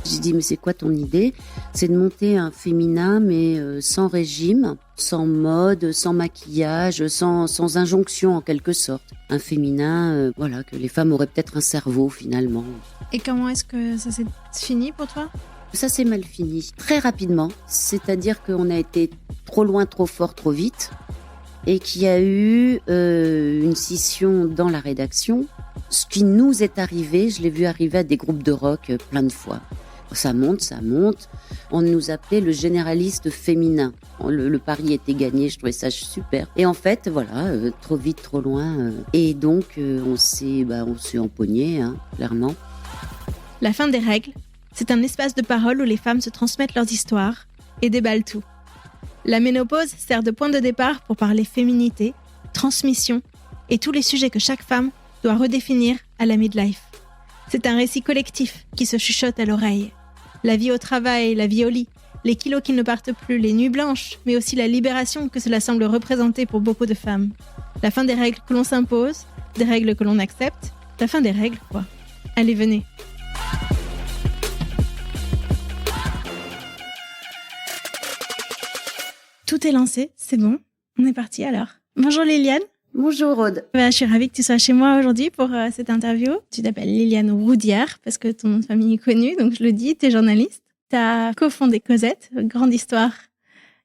J'ai dit, mais c'est quoi ton idée? C'est de monter un féminin, mais sans régime, sans mode, sans maquillage, sans injonction en quelque sorte. Un féminin, voilà, que les femmes auraient peut-être un cerveau finalement. Et comment est-ce que ça s'est fini pour toi? Ça s'est mal fini, très rapidement. C'est-à-dire qu'on a été trop loin, trop fort, trop vite. Et qu'il y a eu une scission dans la rédaction. Ce qui nous est arrivé, je l'ai vu arriver à des groupes de rock plein de fois. Ça monte, ça monte. On nous appelait le généraliste féminin. Le pari était gagné, je trouvais ça super. Et en fait, voilà, trop vite, trop loin. Et donc, on s'est empoigné, clairement. La fin des règles, c'est un espace de parole où les femmes se transmettent leurs histoires et déballent tout. La ménopause sert de point de départ pour parler féminité, transmission et tous les sujets que chaque femme doit redéfinir à la midlife. C'est un récit collectif qui se chuchote à l'oreille. La vie au travail, la vie au lit, les kilos qui ne partent plus, les nuits blanches, mais aussi la libération que cela semble représenter pour beaucoup de femmes. La fin des règles que l'on s'impose, des règles que l'on accepte, la fin des règles, quoi. Allez, venez. Tout est lancé, c'est bon, on est parti alors. Bonjour Liliane. Bonjour Aude. Je suis ravie que tu sois chez moi aujourd'hui pour cette interview. Tu t'appelles Liliane Roudière parce que ton nom de famille est connu, donc je le dis, tu es journaliste. Tu as cofondé Cosette, grande histoire,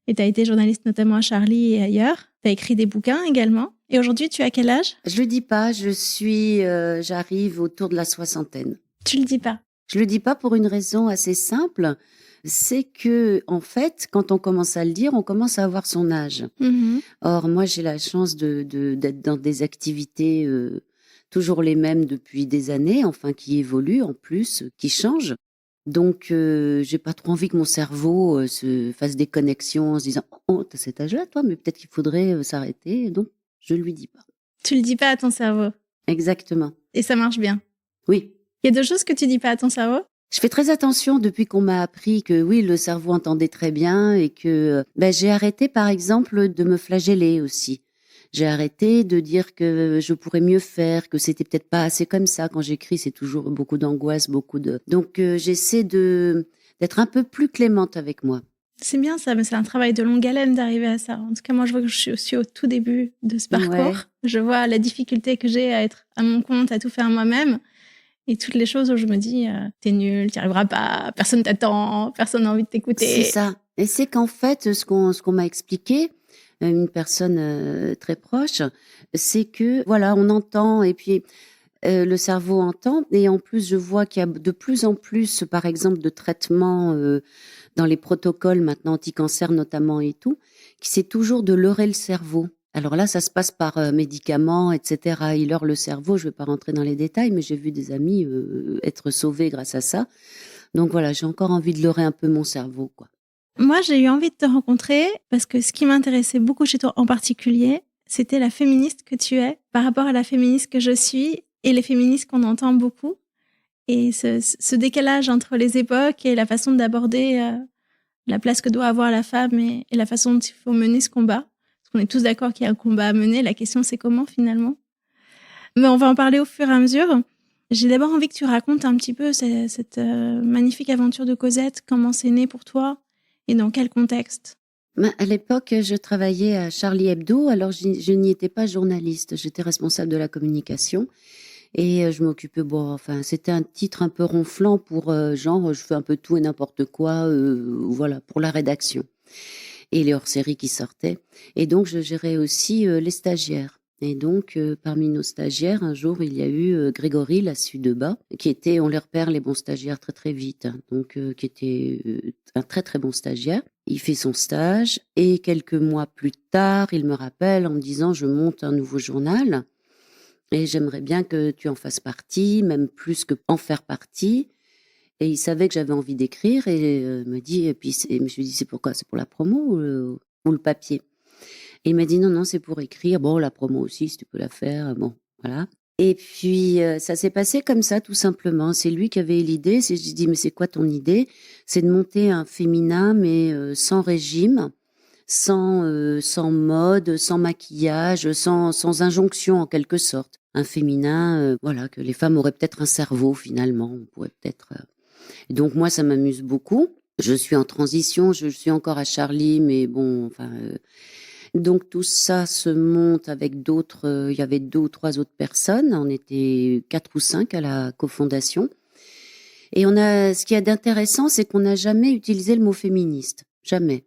et tu as été journaliste notamment à Charlie et ailleurs. Tu as écrit des bouquins également. Et aujourd'hui, tu as quel âge? Je le dis pas, j'arrive autour de la soixantaine. Tu le dis pas? Je le dis pas pour une raison assez simple. C'est que, en fait, quand on commence à le dire, on commence à avoir son âge. Mmh. Or, moi, j'ai la chance d'être dans des activités toujours les mêmes depuis des années, enfin, qui évoluent en plus, qui changent. Donc, j'ai pas trop envie que mon cerveau se fasse des connexions en se disant « Oh, t'as cet âge-là, toi, mais peut-être qu'il faudrait s'arrêter. » Donc, je lui dis pas. Tu le dis pas à ton cerveau? Exactement. Et ça marche bien? Oui. Il y a deux choses que tu dis pas à ton cerveau? Je fais très attention depuis qu'on m'a appris que oui, le cerveau entendait très bien et que j'ai arrêté par exemple de me flageller aussi. J'ai arrêté de dire que je pourrais mieux faire, que c'était peut-être pas assez comme ça. Quand j'écris, c'est toujours beaucoup d'angoisse, Donc j'essaie d'être un peu plus clémente avec moi. C'est bien ça, mais c'est un travail de longue haleine d'arriver à ça. En tout cas, moi, je vois que je suis au tout début de ce parcours. Ouais. Je vois la difficulté que j'ai à être à mon compte, à tout faire moi-même. Et toutes les choses où je me dis, t'es nul, t'y arriveras pas, personne t'attend, personne n'a envie de t'écouter. C'est ça. Et c'est qu'en fait, ce qu'on m'a expliqué, une personne très proche, c'est que, voilà, on entend et puis le cerveau entend. Et en plus, je vois qu'il y a de plus en plus, par exemple, de traitements dans les protocoles maintenant anti-cancer notamment et tout, qui c'est toujours de leurrer le cerveau. Alors là, ça se passe par médicaments, etc. Il leurre le cerveau, je ne vais pas rentrer dans les détails, mais j'ai vu des amis être sauvés grâce à ça. Donc voilà, j'ai encore envie de leurrer un peu mon cerveau, quoi. Moi, j'ai eu envie de te rencontrer parce que ce qui m'intéressait beaucoup chez toi en particulier, c'était la féministe que tu es par rapport à la féministe que je suis et les féministes qu'on entend beaucoup. Et ce décalage entre les époques et la façon d'aborder la place que doit avoir la femme et la façon dont il faut mener ce combat. On est tous d'accord qu'il y a un combat à mener. La question, c'est comment, finalement? Mais on va en parler au fur et à mesure. J'ai d'abord envie que tu racontes un petit peu cette magnifique aventure de Cosette, comment c'est né pour toi et dans quel contexte? À l'époque, je travaillais à Charlie Hebdo. Alors, je n'y étais pas journaliste. J'étais responsable de la communication. Et je m'occupais, c'était un titre un peu ronflant pour genre, je fais un peu tout et n'importe quoi, voilà, pour la rédaction. Et les hors-séries qui sortaient. Et donc, je gérais aussi les stagiaires. Et donc, parmi nos stagiaires, un jour, il y a eu Grégory Lassus-Debat, qui était, on les repère, les bons stagiaires très très vite, donc qui était un très très bon stagiaire. Il fait son stage et quelques mois plus tard, il me rappelle en me disant « Je monte un nouveau journal et j'aimerais bien que tu en fasses partie, même plus que en faire partie ». Et il savait que j'avais envie d'écrire et me dit, et puis je me suis dit, c'est pourquoi? C'est pour la promo ou le papier? Et il m'a dit, non, c'est pour écrire. Bon, la promo aussi, si tu peux la faire. Bon, voilà. Et puis, ça s'est passé comme ça, tout simplement. C'est lui qui avait l'idée. J'ai dit, mais c'est quoi ton idée? C'est de monter un féminin, mais sans régime, sans mode, sans maquillage, sans injonction en quelque sorte. Un féminin, voilà, que les femmes auraient peut-être un cerveau finalement. On pourrait peut-être. Donc moi, ça m'amuse beaucoup. Je suis en transition, je suis encore à Charlie, mais bon, enfin. Donc tout ça se monte avec d'autres. Il y avait 2 ou 3 autres personnes. On était 4 ou 5 à la cofondation. Et ce qui est d'intéressant, c'est qu'on n'a jamais utilisé le mot féministe. Jamais.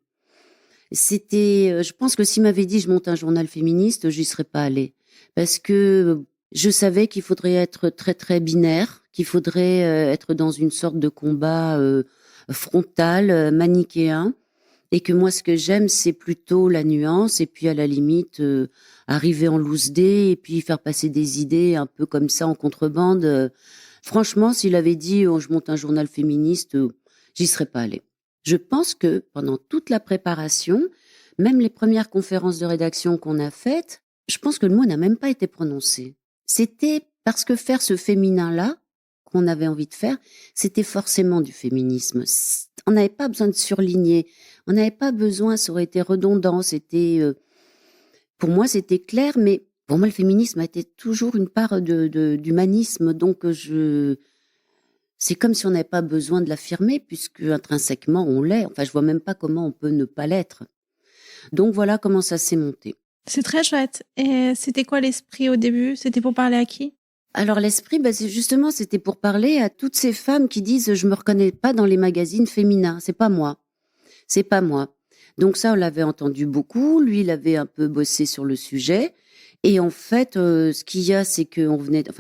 Je pense que s'il m'avait dit je monte un journal féministe, j'y serais pas allée. Parce que je savais qu'il faudrait être très très binaire, qu'il faudrait être dans une sorte de combat frontal, manichéen. Et que moi, ce que j'aime, c'est plutôt la nuance et puis à la limite, arriver en loose day et puis faire passer des idées un peu comme ça en contrebande. Franchement, s'il avait dit oh, je monte un journal féministe, j'y serais pas allée. Je pense que pendant toute la préparation, même les premières conférences de rédaction qu'on a faites, je pense que le mot n'a même pas été prononcé. C'était parce que faire ce féminin-là, qu'on avait envie de faire, c'était forcément du féminisme. On n'avait pas besoin de surligner, on n'avait pas besoin, ça aurait été redondant, pour moi c'était clair, mais pour moi le féminisme a été toujours une part d'humanisme, donc c'est comme si on n'avait pas besoin de l'affirmer, puisque intrinsèquement on l'est. Enfin, je vois même pas comment on peut ne pas l'être. Donc voilà comment ça s'est monté. C'est très chouette. Et c'était quoi l'esprit au début? C'était pour parler à qui? Alors l'esprit, c'était pour parler à toutes ces femmes qui disent je me reconnais pas dans les magazines féminins, c'est pas moi. Donc ça, on l'avait entendu beaucoup. Lui, il avait un peu bossé sur le sujet. Et en fait, ce qu'il y a, c'est que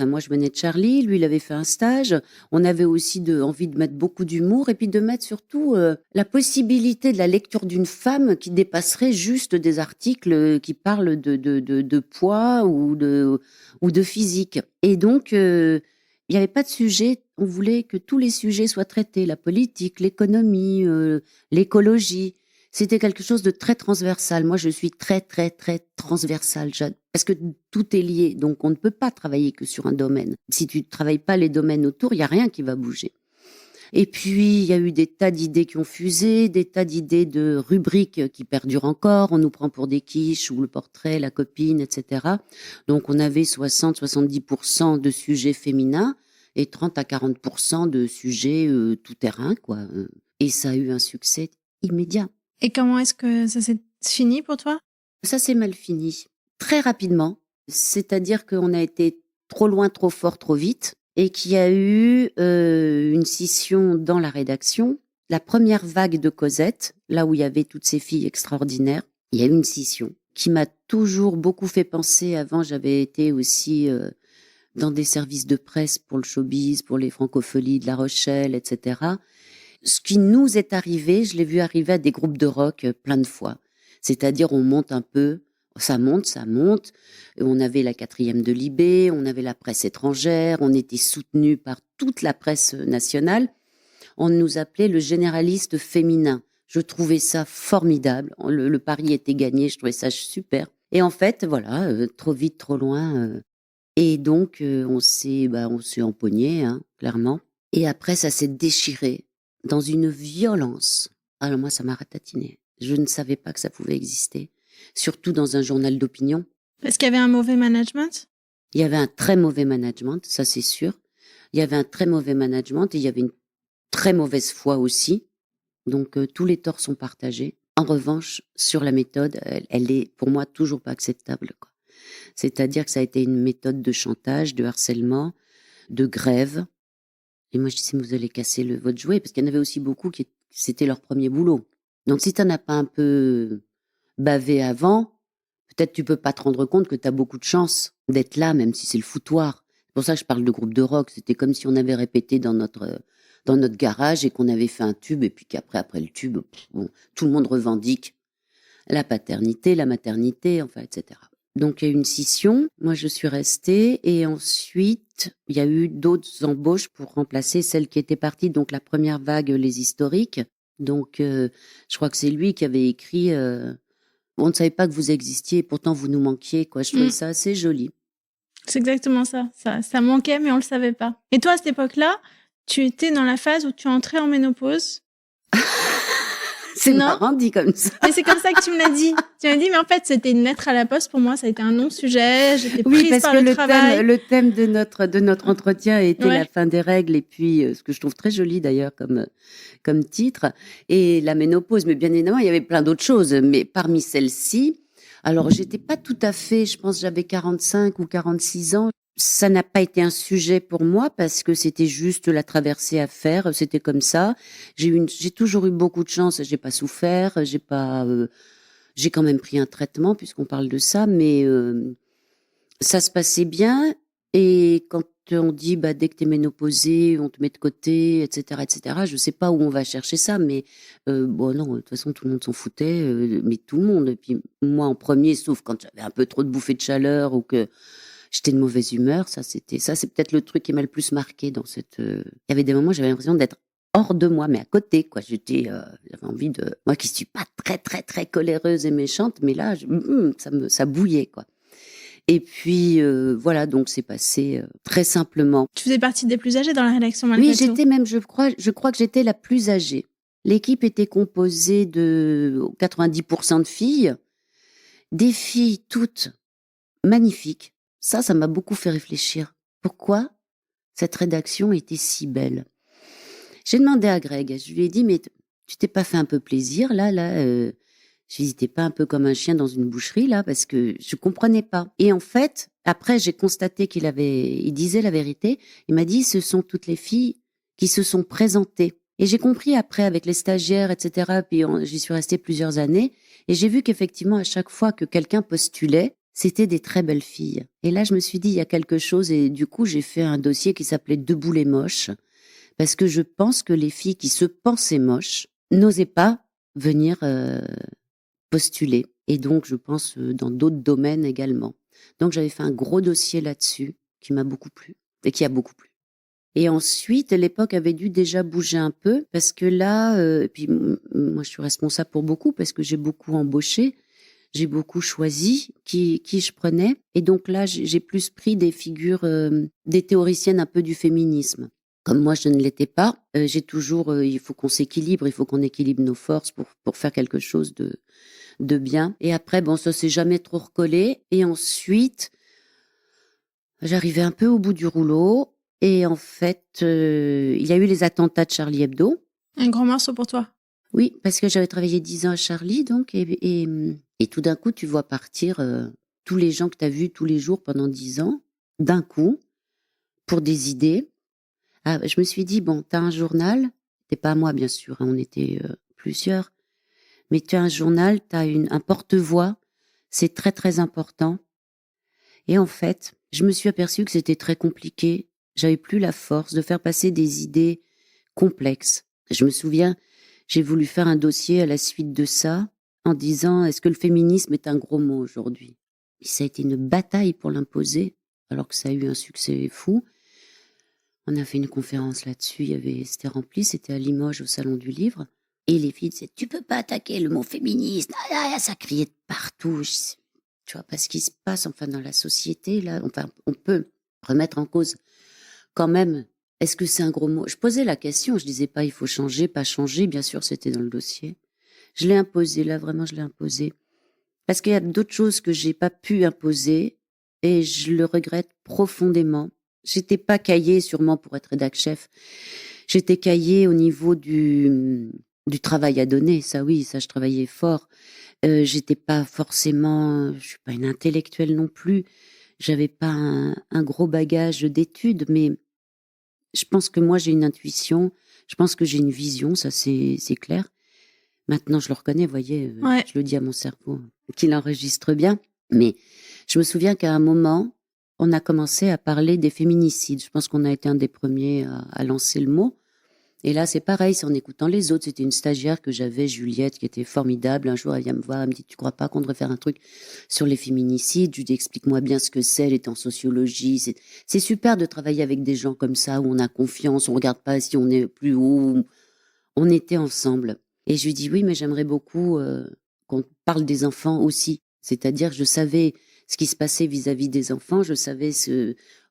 moi, je venais de Charlie. Lui, il avait fait un stage. On avait aussi envie de mettre beaucoup d'humour et puis de mettre surtout la possibilité de la lecture d'une femme qui dépasserait juste des articles qui parlent de poids ou de physique. Et donc, il n'y avait pas de sujet. On voulait que tous les sujets soient traités, la politique, l'économie, l'écologie. C'était quelque chose de très transversal. Moi, je suis très, très, très transversale. Parce que tout est lié. Donc, on ne peut pas travailler que sur un domaine. Si tu ne travailles pas les domaines autour, il n'y a rien qui va bouger. Et puis, il y a eu des tas d'idées qui ont fusé, des tas d'idées de rubriques qui perdurent encore. On nous prend pour des quiches ou le portrait, la copine, etc. Donc, on avait 60-70% de sujets féminins et 30 à 40% de sujets tout-terrain, quoi. Et ça a eu un succès immédiat. Et comment est-ce que ça s'est fini pour toi? Ça s'est mal fini. Très rapidement. C'est-à-dire qu'on a été trop loin, trop fort, trop vite. Et qu'il y a eu une scission dans la rédaction. La première vague de Cosette, là où il y avait toutes ces filles extraordinaires, il y a eu une scission qui m'a toujours beaucoup fait penser. Avant, j'avais été aussi dans des services de presse pour le showbiz, pour les francopholies de La Rochelle, etc. Ce qui nous est arrivé, je l'ai vu arriver à des groupes de rock plein de fois. C'est-à-dire, on monte un peu, ça monte. On avait la 4e de Libé, on avait la presse étrangère, on était soutenu par toute la presse nationale. On nous appelait le généraliste féminin. Je trouvais ça formidable. Le pari était gagné, je trouvais ça super. Et en fait, voilà, trop vite, trop loin. Et donc, on s'est empoigné, hein, clairement. Et après, ça s'est déchiré dans une violence. Alors moi, ça m'a ratatiné. Je ne savais pas que ça pouvait exister, surtout dans un journal d'opinion. Parce qu'il y avait un mauvais management? Il y avait un très mauvais management, ça c'est sûr. Il y avait un très mauvais management et il y avait une très mauvaise foi aussi. Donc tous les torts sont partagés. En revanche, sur la méthode, elle est pour moi toujours pas acceptable, quoi. C'est-à-dire que ça a été une méthode de chantage, de harcèlement, de grève. Et moi, je disais, vous allez casser votre jouet, parce qu'il y en avait aussi beaucoup c'était leur premier boulot. Donc, si tu n'en as pas un peu bavé avant, peut-être tu peux pas te rendre compte que tu as beaucoup de chance d'être là, même si c'est le foutoir. C'est pour ça que je parle de groupe de rock. C'était comme si on avait répété dans notre garage et qu'on avait fait un tube, et puis après le tube, tout le monde revendique la paternité, la maternité, enfin, etc. Donc, il y a eu une scission. Moi, je suis restée. Et ensuite, il y a eu d'autres embauches pour remplacer celles qui étaient parties. Donc, la première vague, les historiques. Donc, je crois que c'est lui qui avait écrit on ne savait pas que vous existiez, pourtant vous nous manquiez, quoi. Je trouvais ça assez joli. C'est exactement ça. Ça manquait, mais on le savait pas. Et toi, à cette époque-là, tu étais dans la phase où tu entrais en ménopause. C'est Non, marrant dit comme ça. mais c'est comme ça que tu me l'as dit. Tu m'as dit, mais en fait, c'était une lettre à la poste. Pour moi, ça a été un non-sujet. J'étais Oui, prise parce par que le travail. le thème de notre entretien était la Ouais. fin des règles et puis ce que je trouve très joli d'ailleurs comme titre et la ménopause. Mais bien évidemment, il y avait plein d'autres choses. Mais parmi celles-ci, alors j'étais pas tout à fait, je pense j'avais 45 ou 46 ans. Ça n'a pas été un sujet pour moi parce que c'était juste la traversée à faire. C'était comme ça. J'ai toujours eu beaucoup de chance. J'ai pas souffert. J'ai quand même pris un traitement puisqu'on parle de ça, mais ça se passait bien. Et quand on dit, bah, dès que t'es ménopausée, on te met de côté, et cetera, je sais pas où on va chercher ça, mais bon, non, de toute façon, tout le monde s'en foutait, mais tout le monde. Et puis moi en premier, sauf quand j'avais un peu trop de bouffées de chaleur ou que j'étais de mauvaise humeur, ça, c'est peut-être le truc qui m'a le plus marqué dans cette. Il y avait des moments, j'avais l'impression d'être hors de moi, mais à côté, quoi. J'avais envie de. Moi qui suis pas très, très, très coléreuse et méchante, mais là, ça bouillait, quoi. Et puis voilà, donc c'est passé très simplement. Tu faisais partie des plus âgés dans la rédaction, Oui, malgré tout. j'étais même, je crois que j'étais la plus âgée. L'équipe était composée de 90% de filles, des filles toutes magnifiques. Ça m'a beaucoup fait réfléchir. Pourquoi cette rédaction était si belle? J'ai demandé à Greg, je lui ai dit, mais tu t'es pas fait un peu plaisir là, j'hésitais pas un peu comme un chien dans une boucherie là, parce que je comprenais pas. Et en fait, après j'ai constaté il disait la vérité. Il m'a dit, ce sont toutes les filles qui se sont présentées. Et j'ai compris après avec les stagiaires, etc. Puis j'y suis restée plusieurs années, et j'ai vu qu'effectivement à chaque fois que quelqu'un postulait, c'était des très belles filles. Et là je me suis dit, il y a quelque chose, et du coup j'ai fait un dossier qui s'appelait Debout les moches. Parce que je pense que les filles qui se pensaient moches n'osaient pas venir postuler. Et donc, je pense dans d'autres domaines également. Donc, j'avais fait un gros dossier là-dessus qui m'a beaucoup plu et qui a beaucoup plu. Et ensuite, l'époque avait dû déjà bouger un peu parce que là, puis moi, je suis responsable pour beaucoup parce que j'ai beaucoup embauché, j'ai beaucoup choisi qui je prenais. Et donc là, j'ai plus pris des figures, des théoriciennes un peu du féminisme. Comme moi, je ne l'étais pas, j'ai toujours, il faut qu'on s'équilibre, il faut qu'on équilibre nos forces pour faire quelque chose de bien. Et après, bon, ça s'est jamais trop recollé. Et ensuite, j'arrivais un peu au bout du rouleau. Et en fait, il y a eu les attentats de Charlie Hebdo. Un grand morceau pour toi. Oui, parce que j'avais travaillé 10 ans à Charlie, donc, et tout d'un coup, tu vois partir tous les gens que tu as vus tous les jours pendant 10 ans, d'un coup, pour des idées. Ah, je me suis dit, bon, tu as un journal, t'es pas à moi, bien sûr, hein, on était plusieurs, mais tu as un journal, tu as un porte-voix, c'est très, très important. Et en fait, je me suis aperçue que c'était très compliqué. J'avais plus la force de faire passer des idées complexes. Je me souviens, j'ai voulu faire un dossier à la suite de ça, en disant, est-ce que le féminisme est un gros mot aujourd'hui? Et ça a été une bataille pour l'imposer, alors que ça a eu un succès fou. On a fait une conférence là-dessus, c'était rempli, c'était à Limoges au Salon du Livre. Et les filles disaient, tu peux pas attaquer le mot féministe. Ça criait de partout. Tu vois, pas ce qui se passe, enfin, dans la société, là. Enfin, on peut remettre en cause quand même. Est-ce que c'est un gros mot? Je posais la question, je disais pas, il faut changer, pas changer. Bien sûr, c'était dans le dossier. Je l'ai imposé, là, vraiment, je l'ai imposé. Parce qu'il y a d'autres choses que j'ai pas pu imposer et je le regrette profondément. J'étais pas cahier sûrement pour être rédac chef. J'étais cahier au niveau du travail à donner. Ça oui, ça je travaillais fort. J'étais pas forcément, je suis pas une intellectuelle non plus. J'avais pas un gros bagage d'études, mais je pense que moi j'ai une intuition. Je pense que j'ai une vision, ça c'est clair. Maintenant je le reconnais, vous voyez, Ouais. je le dis à mon cerveau qu'il enregistre bien. Mais je me souviens qu'à un moment, on a commencé à parler des féminicides. Je pense qu'on a été un des premiers à lancer le mot. Et là, c'est pareil, c'est en écoutant les autres. C'était une stagiaire que j'avais, Juliette, qui était formidable. Un jour, elle vient me voir, elle me dit, tu crois pas qu'on devrait faire un truc sur les féminicides? Je lui dis, explique-moi bien ce que c'est. Elle est en sociologie. C'est super de travailler avec des gens comme ça, où on a confiance, on regarde pas si on est plus haut. On était ensemble. Et je lui dis, oui, mais j'aimerais beaucoup qu'on parle des enfants aussi. C'est-à-dire, je savais ce qui se passait vis-à-vis des enfants. Je savais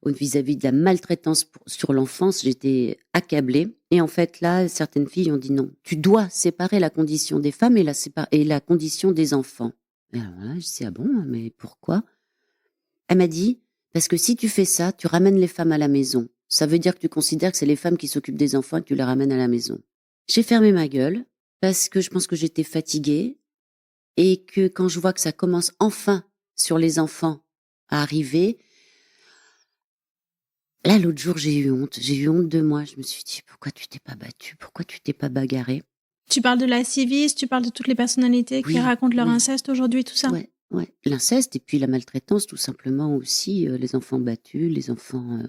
vis-à-vis de la maltraitance sur l'enfance. J'étais accablée. Et en fait, là, certaines filles ont dit non. Tu dois séparer la condition des femmes et la condition des enfants. Et alors là, je dis, ah bon, mais pourquoi? Elle m'a dit, parce que si tu fais ça, tu ramènes les femmes à la maison. Ça veut dire que tu considères que c'est les femmes qui s'occupent des enfants et que tu les ramènes à la maison. J'ai fermé ma gueule parce que je pense que j'étais fatiguée et que quand je vois que ça commence enfin sur les enfants à arriver, là, l'autre jour, j'ai eu honte. J'ai eu honte de moi. Je me suis dit, pourquoi tu t'es pas battue? Pourquoi tu t'es pas bagarrée? Tu parles de la Civis, tu parles de toutes les personnalités qui racontent leur inceste aujourd'hui, tout ça. Ouais. L'inceste et puis la maltraitance, tout simplement aussi, les enfants battus, les enfants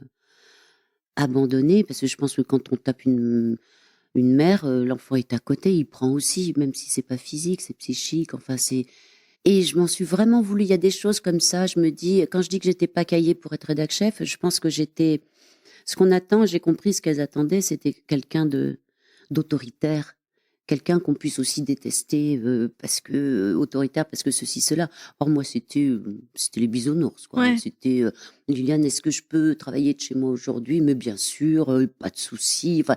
abandonnés, parce que je pense que quand on tape une mère, l'enfant est à côté, il prend aussi, même si c'est pas physique, c'est psychique, enfin c'est... Et je m'en suis vraiment voulu. Il y a des choses comme ça, je me dis, quand je dis que j'étais pas cahier pour être rédac chef, je pense que j'étais... Ce qu'on attend, j'ai compris ce qu'elles attendaient, c'était quelqu'un d'autoritaire, quelqu'un qu'on puisse aussi détester parce que autoritaire, parce que ceci, cela. Or moi, c'était les bisounours, quoi. Ouais. C'était Liliane, est-ce que je peux travailler de chez moi aujourd'hui? Mais bien sûr, pas de souci. Enfin,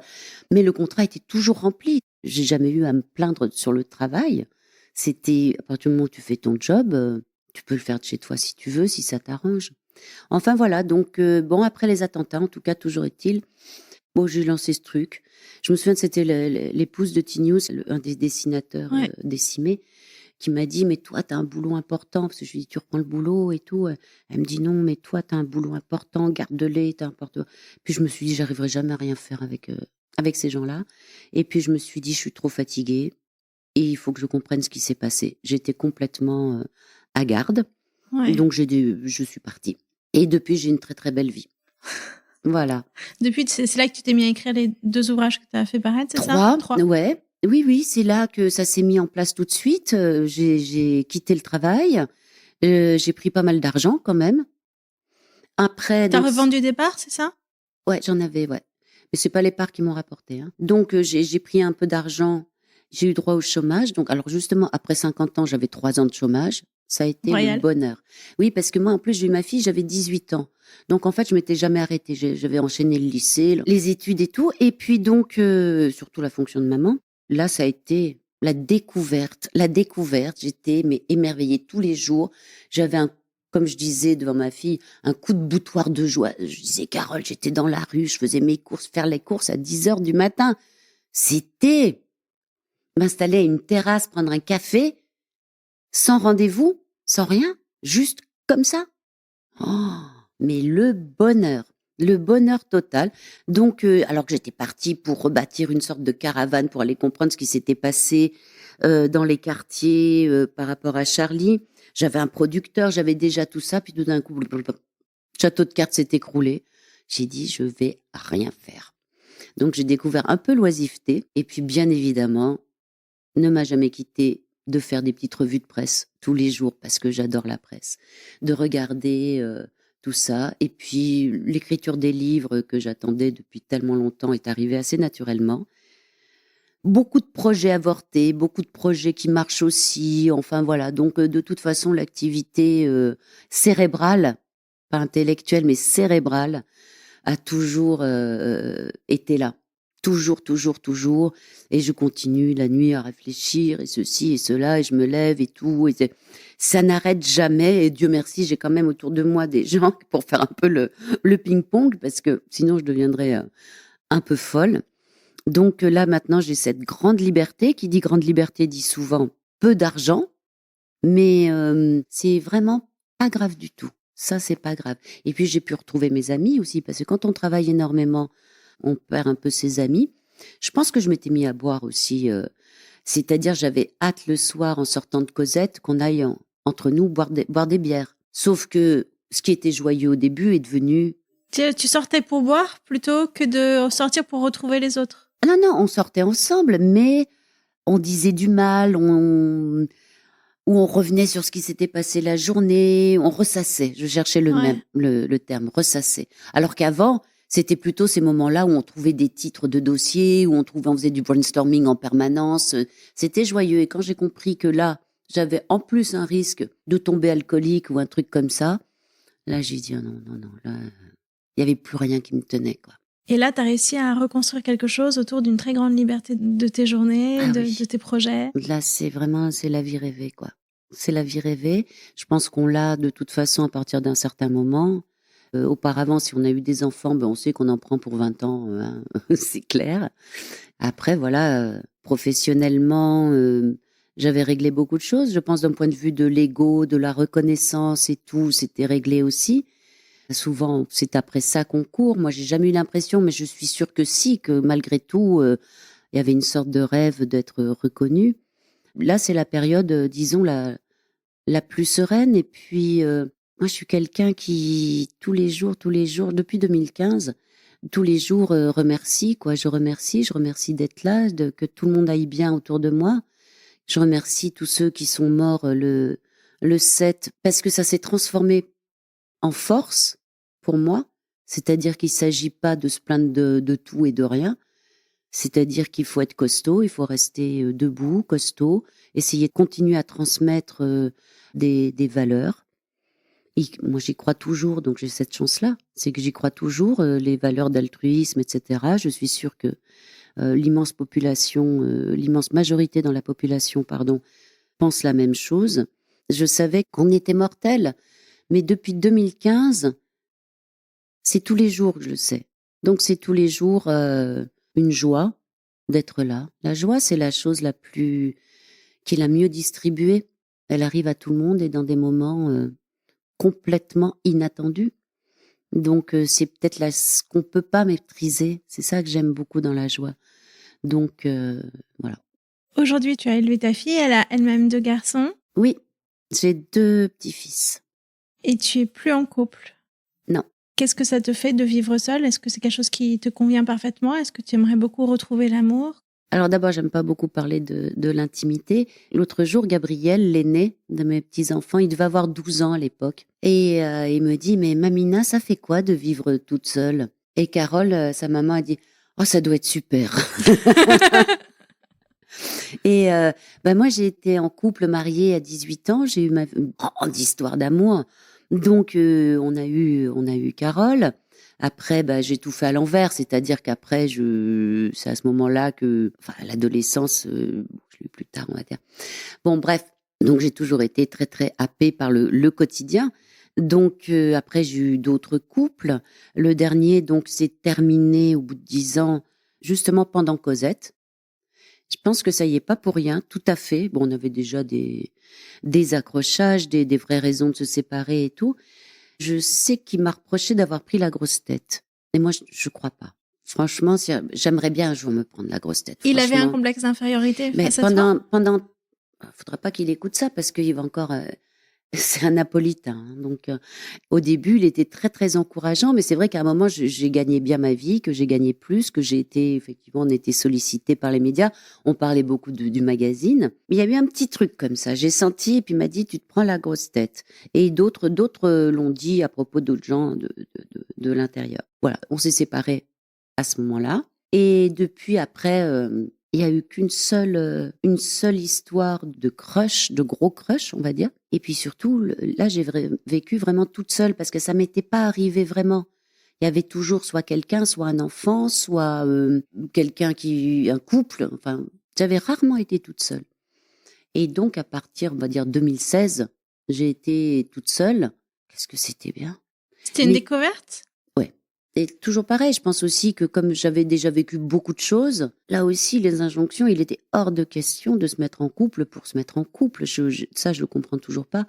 mais le contrat était toujours rempli. J'ai jamais eu à me plaindre sur le travail. C'était à partir du moment où tu fais ton job, tu peux le faire de chez toi si tu veux, si ça t'arrange. Enfin voilà, donc bon, après les attentats, en tout cas, toujours est-il, bon, j'ai lancé ce truc. Je me souviens que c'était l'épouse de Tinius, un des dessinateurs décimés, qui m'a dit, mais toi, t'as un boulot important. Parce que je lui ai dit, tu reprends le boulot et tout. Elle me dit, non, mais toi, t'as un boulot important, garde-les, t'as important. Puis je me suis dit, j'arriverai jamais à rien faire avec ces gens-là. Et puis je me suis dit, je suis trop fatiguée et il faut que je comprenne ce qui s'est passé. J'étais complètement à garde. Ouais. Donc je suis partie. Et depuis, j'ai une très très belle vie. Voilà. Depuis, c'est là que tu t'es mis à écrire les 2 ouvrages que tu as fait paraître, c'est ça? 3, ouais. Oui, c'est là que ça s'est mis en place tout de suite. J'ai quitté le travail. J'ai pris pas mal d'argent quand même. Après, t'as revendu des parts, c'est ça? Ouais, j'en avais, ouais. Mais c'est pas les parts qui m'ont rapporté. Hein. Donc j'ai pris un peu d'argent. J'ai eu droit au chômage. Donc alors justement, après 50 ans, j'avais 3 ans de chômage. Ça a été le bonheur. Oui, parce que moi, en plus, j'ai eu ma fille, j'avais 18 ans. Donc, en fait, je m'étais jamais arrêtée. J'avais enchaîné le lycée, les études et tout. Et puis, donc, surtout la fonction de maman. Là, ça a été la découverte. La découverte. J'étais émerveillée tous les jours. J'avais comme je disais devant ma fille, un coup de boutoir de joie. Je disais, Carole, j'étais dans la rue, je faisais mes courses, faire les courses à 10h du matin. C'était m'installer à une terrasse, prendre un café, sans rendez-vous, sans rien, juste comme ça. Oh, mais le bonheur total. Donc, alors que j'étais partie pour rebâtir une sorte de caravane pour aller comprendre ce qui s'était passé dans les quartiers par rapport à Charlie, j'avais un producteur, j'avais déjà tout ça, puis tout d'un coup, château de cartes s'est écroulé. J'ai dit, je vais rien faire. Donc, j'ai découvert un peu l'oisiveté, et puis bien évidemment, ne m'a jamais quitté de faire des petites revues de presse tous les jours parce que j'adore la presse, de regarder tout ça. Et puis l'écriture des livres que j'attendais depuis tellement longtemps est arrivée assez naturellement. Beaucoup de projets avortés, beaucoup de projets qui marchent aussi. Enfin voilà, donc de toute façon l'activité cérébrale, pas intellectuelle mais cérébrale, a toujours été là. Toujours. Et je continue la nuit à réfléchir, et ceci et cela, et je me lève et tout. Et ça n'arrête jamais. Et Dieu merci, j'ai quand même autour de moi des gens pour faire un peu le ping-pong, parce que sinon je deviendrais un peu folle. Donc là, maintenant, j'ai cette grande liberté. Qui dit grande liberté dit souvent peu d'argent, mais c'est vraiment pas grave du tout. Ça, c'est pas grave. Et puis, j'ai pu retrouver mes amis aussi, parce que quand on travaille énormément, on perd un peu ses amis. Je pense que je m'étais mis à boire aussi. C'est-à-dire, j'avais hâte le soir, en sortant de Cosette, qu'on aille entre nous boire des bières. Sauf que ce qui était joyeux au début est devenu... Tu sortais pour boire plutôt que de sortir pour retrouver les autres? Non, on sortait ensemble, mais on disait du mal, ou on revenait sur ce qui s'était passé la journée, on ressassait. Je cherchais le terme, ressasser. Alors qu'avant... C'était plutôt ces moments-là où on trouvait des titres de dossiers, où on faisait du brainstorming en permanence. C'était joyeux. Et quand j'ai compris que là, j'avais en plus un risque de tomber alcoolique ou un truc comme ça. Là, j'ai dit, oh non, non, non, là, il n'y avait plus rien qui me tenait, quoi. Et là, tu as réussi à reconstruire quelque chose autour d'une très grande liberté de tes journées, Ah de oui. tes projets. Là, c'est la vie rêvée, quoi. C'est la vie rêvée. Je pense qu'on l'a de toute façon à partir d'un certain moment. Auparavant, si on a eu des enfants, on sait qu'on en prend pour 20 ans, hein, c'est clair. Après, voilà, professionnellement, j'avais réglé beaucoup de choses. Je pense d'un point de vue de l'ego, de la reconnaissance et tout, c'était réglé aussi. Souvent, c'est après ça qu'on court. Moi, j'ai jamais eu l'impression, mais je suis sûre que si, que malgré tout, il y avait une sorte de rêve d'être reconnue. Là, c'est la période, disons, la plus sereine. Et puis, moi, je suis quelqu'un qui, tous les jours, depuis 2015, tous les jours, remercie, quoi. Je remercie d'être là, que tout le monde aille bien autour de moi. Je remercie tous ceux qui sont morts le 7, parce que ça s'est transformé en force pour moi. C'est-à-dire qu'il ne s'agit pas de se plaindre de tout et de rien. C'est-à-dire qu'il faut être costaud, il faut rester debout, costaud, essayer de continuer à transmettre des valeurs. Et moi, j'y crois toujours, donc j'ai cette chance-là. C'est que j'y crois toujours, les valeurs d'altruisme, etc. Je suis sûre que l'immense majorité dans la population, pense la même chose. Je savais qu'on était mortels, mais depuis 2015, c'est tous les jours que je le sais. Donc c'est tous les jours une joie d'être là. La joie, c'est la chose qui est la mieux distribuée. Elle arrive à tout le monde et dans des moments complètement inattendus. Donc c'est peut-être ce qu'on peut pas maîtriser. C'est ça que j'aime beaucoup dans la joie. Donc voilà. Aujourd'hui, tu as élevé ta fille, elle a elle-même 2 garçons. Oui, j'ai 2 petits-fils. Et tu es plus en couple. Non. Qu'est-ce que ça te fait de vivre seule? Est-ce que c'est quelque chose qui te convient parfaitement? Est-ce que tu aimerais beaucoup retrouver l'amour? Alors d'abord, j'aime pas beaucoup parler de l'intimité. L'autre jour, Gabriel, l'aîné de mes petits-enfants, il devait avoir 12 ans à l'époque. Et il me dit, mais Mamina, ça fait quoi de vivre toute seule? Et Carole, sa maman, a dit, oh, ça doit être super. Et moi, j'ai été en couple mariée à 18 ans. J'ai eu ma grande histoire d'amour. Donc, on a eu Carole. Après, j'ai tout fait à l'envers, c'est-à-dire qu'après, c'est à ce moment-là que, à l'adolescence, je l'ai eu plus tard, on va dire. Bon, bref, donc j'ai toujours été très très happée par le quotidien. Donc après, j'ai eu d'autres couples. Le dernier, donc, s'est terminé au bout de 10 ans, justement pendant Cosette. Je pense que ça y est pas pour rien, tout à fait. Bon, on avait déjà des accrochages, des vraies raisons de se séparer et tout. Je sais qu'il m'a reproché d'avoir pris la grosse tête. Et moi, je crois pas. Franchement, j'aimerais bien un jour me prendre la grosse tête. Il avait un complexe d'infériorité Mais face à toi? Faudra pas qu'il écoute ça parce qu'il va encore. C'est un napolitain, hein, donc au début, il était très, très encourageant, mais c'est vrai qu'à un moment, j'ai gagné bien ma vie, que j'ai gagné plus, que j'ai été effectivement, on était sollicité par les médias, on parlait beaucoup du magazine. Mais il y a eu un petit truc comme ça, j'ai senti, et puis il m'a dit: «Tu te prends la grosse tête», et d'autres l'ont dit à propos d'autres gens de l'intérieur. Voilà, on s'est séparés à ce moment-là, et depuis après, il y a eu une seule histoire de crush, de gros crush, on va dire. Et puis surtout, là, j'ai vécu vraiment toute seule parce que ça m'était pas arrivé vraiment. Il y avait toujours soit quelqu'un, soit un enfant, soit un couple. Enfin, j'avais rarement été toute seule. Et donc, à partir, on va dire 2016, j'ai été toute seule. Qu'est-ce que c'était bien. C'était une découverte? Ouais. Et toujours pareil, je pense aussi que comme j'avais déjà vécu beaucoup de choses, là aussi, les injonctions, il était hors de question de se mettre en couple pour se mettre en couple. Ça, je le comprends toujours pas.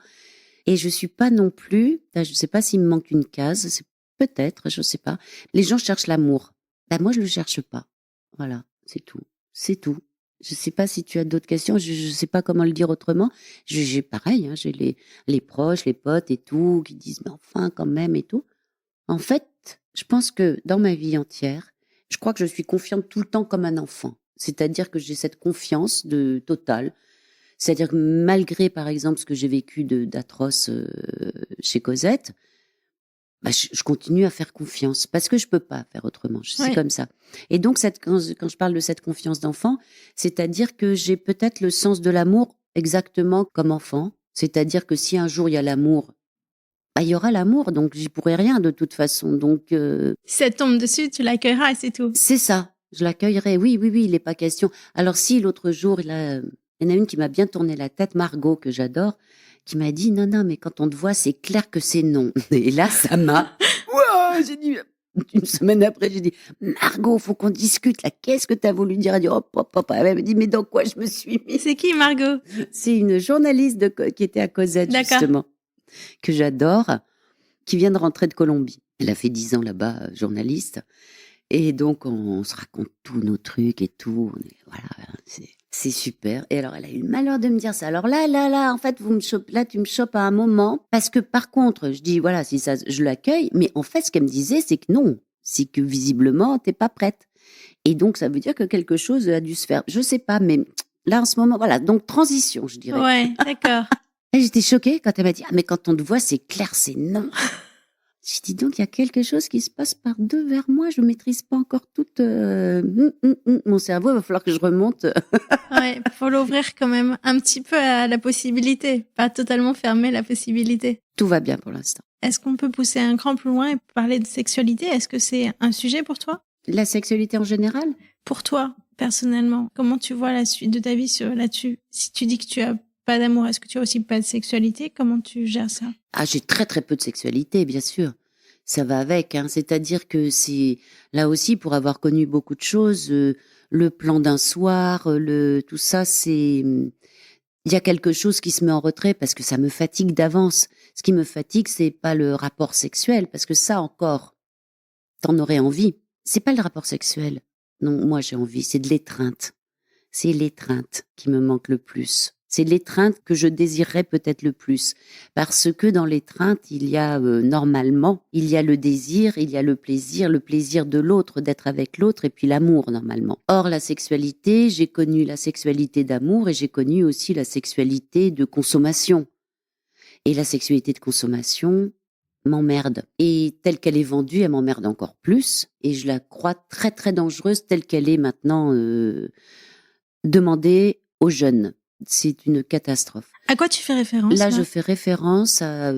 Et je suis pas non plus, là, je sais pas s'il me manque une case, c'est peut-être, je sais pas. Les gens cherchent l'amour. Moi, je le cherche pas. Voilà, c'est tout. C'est tout. Je sais pas si tu as d'autres questions, je sais pas comment le dire autrement. J'ai pareil, hein, j'ai les proches, les potes et tout, qui disent, mais enfin, quand même, et tout. En fait, je pense que dans ma vie entière, je crois que je suis confiante tout le temps comme un enfant. C'est-à-dire que j'ai cette confiance totale. C'est-à-dire que malgré, par exemple, ce que j'ai vécu d'atroce chez Cosette, je continue à faire confiance parce que je peux pas faire autrement. C'est comme ça. Et donc, quand je parle de cette confiance d'enfant, c'est-à-dire que j'ai peut-être le sens de l'amour exactement comme enfant. C'est-à-dire que si un jour il y a l'amour, bah, il y aura l'amour, donc j'y pourrai rien de toute façon. Donc, Si ça te tombe dessus, tu l'accueilleras et c'est tout. c'est ça, je l'accueillerai. Oui, oui, oui, il n'est pas question. Alors si l'autre jour, il y en a une qui m'a bien tourné la tête, Margot, que j'adore, qui m'a dit, non, non, mais quand on te voit, c'est clair que c'est non. Et là, ça m'a... Wow, j'ai dit, une semaine après, j'ai dit, Margot, faut qu'on discute là. Qu'est-ce que tu as voulu dire? Elle dit, hop, hop, hop. Elle m'a dit, mais dans quoi je me suis mise? C'est qui, Margot? C'est une journaliste qui était à Cosette, D'accord. justement, que j'adore, qui vient de rentrer de Colombie. Elle a fait 10 ans là-bas, journaliste. Et donc, on se raconte tous nos trucs et tout. Voilà, c'est super. Et alors, elle a eu le malheur de me dire ça. Alors là, en fait, tu me chopes à un moment. Parce que par contre, je dis, voilà, si ça, je l'accueille. Mais en fait, ce qu'elle me disait, c'est que non. C'est que visiblement, t'es pas prête. Et donc, ça veut dire que quelque chose a dû se faire. Je sais pas, mais là, en ce moment, voilà. Donc, transition, je dirais. Ouais, d'accord. Et j'étais choquée quand elle m'a dit, ah, mais quand on te voit, c'est clair, c'est non. J'ai dit donc, il y a quelque chose qui se passe par deux vers moi. Je ne maîtrise pas encore tout mon cerveau. Il va falloir que je remonte. Ouais, faut l'ouvrir quand même un petit peu à la possibilité, pas totalement fermer la possibilité. Tout va bien pour l'instant. Est-ce qu'on peut pousser un cran plus loin et parler de sexualité? Est-ce que c'est un sujet pour toi? La sexualité en général? Pour toi, personnellement, comment tu vois la suite de ta vie là-dessus? Si tu dis que tu as pas d'amour, est-ce que tu as aussi pas de sexualité? Comment tu gères ça? Ah, j'ai très très peu de sexualité, bien sûr. Ça va avec, hein. C'est-à-dire que c'est là aussi pour avoir connu beaucoup de choses, le plan d'un soir, tout ça, c'est il y a quelque chose qui se met en retrait parce que ça me fatigue d'avance. Ce qui me fatigue, c'est pas le rapport sexuel, parce que ça encore, t'en aurais envie. C'est pas le rapport sexuel. Non, moi j'ai envie, c'est de l'étreinte. C'est l'étreinte qui me manque le plus. C'est l'étreinte que je désirerais peut-être le plus. Parce que dans l'étreinte, il y a normalement, il y a le désir, il y a le plaisir de l'autre, d'être avec l'autre, et puis l'amour normalement. Or, la sexualité, j'ai connu la sexualité d'amour et j'ai connu aussi la sexualité de consommation. Et la sexualité de consommation m'emmerde. Et telle qu'elle est vendue, elle m'emmerde encore plus. Et je la crois très très dangereuse telle qu'elle est maintenant demandée aux jeunes. C'est une catastrophe. À quoi tu fais référence? Là, je fais référence à,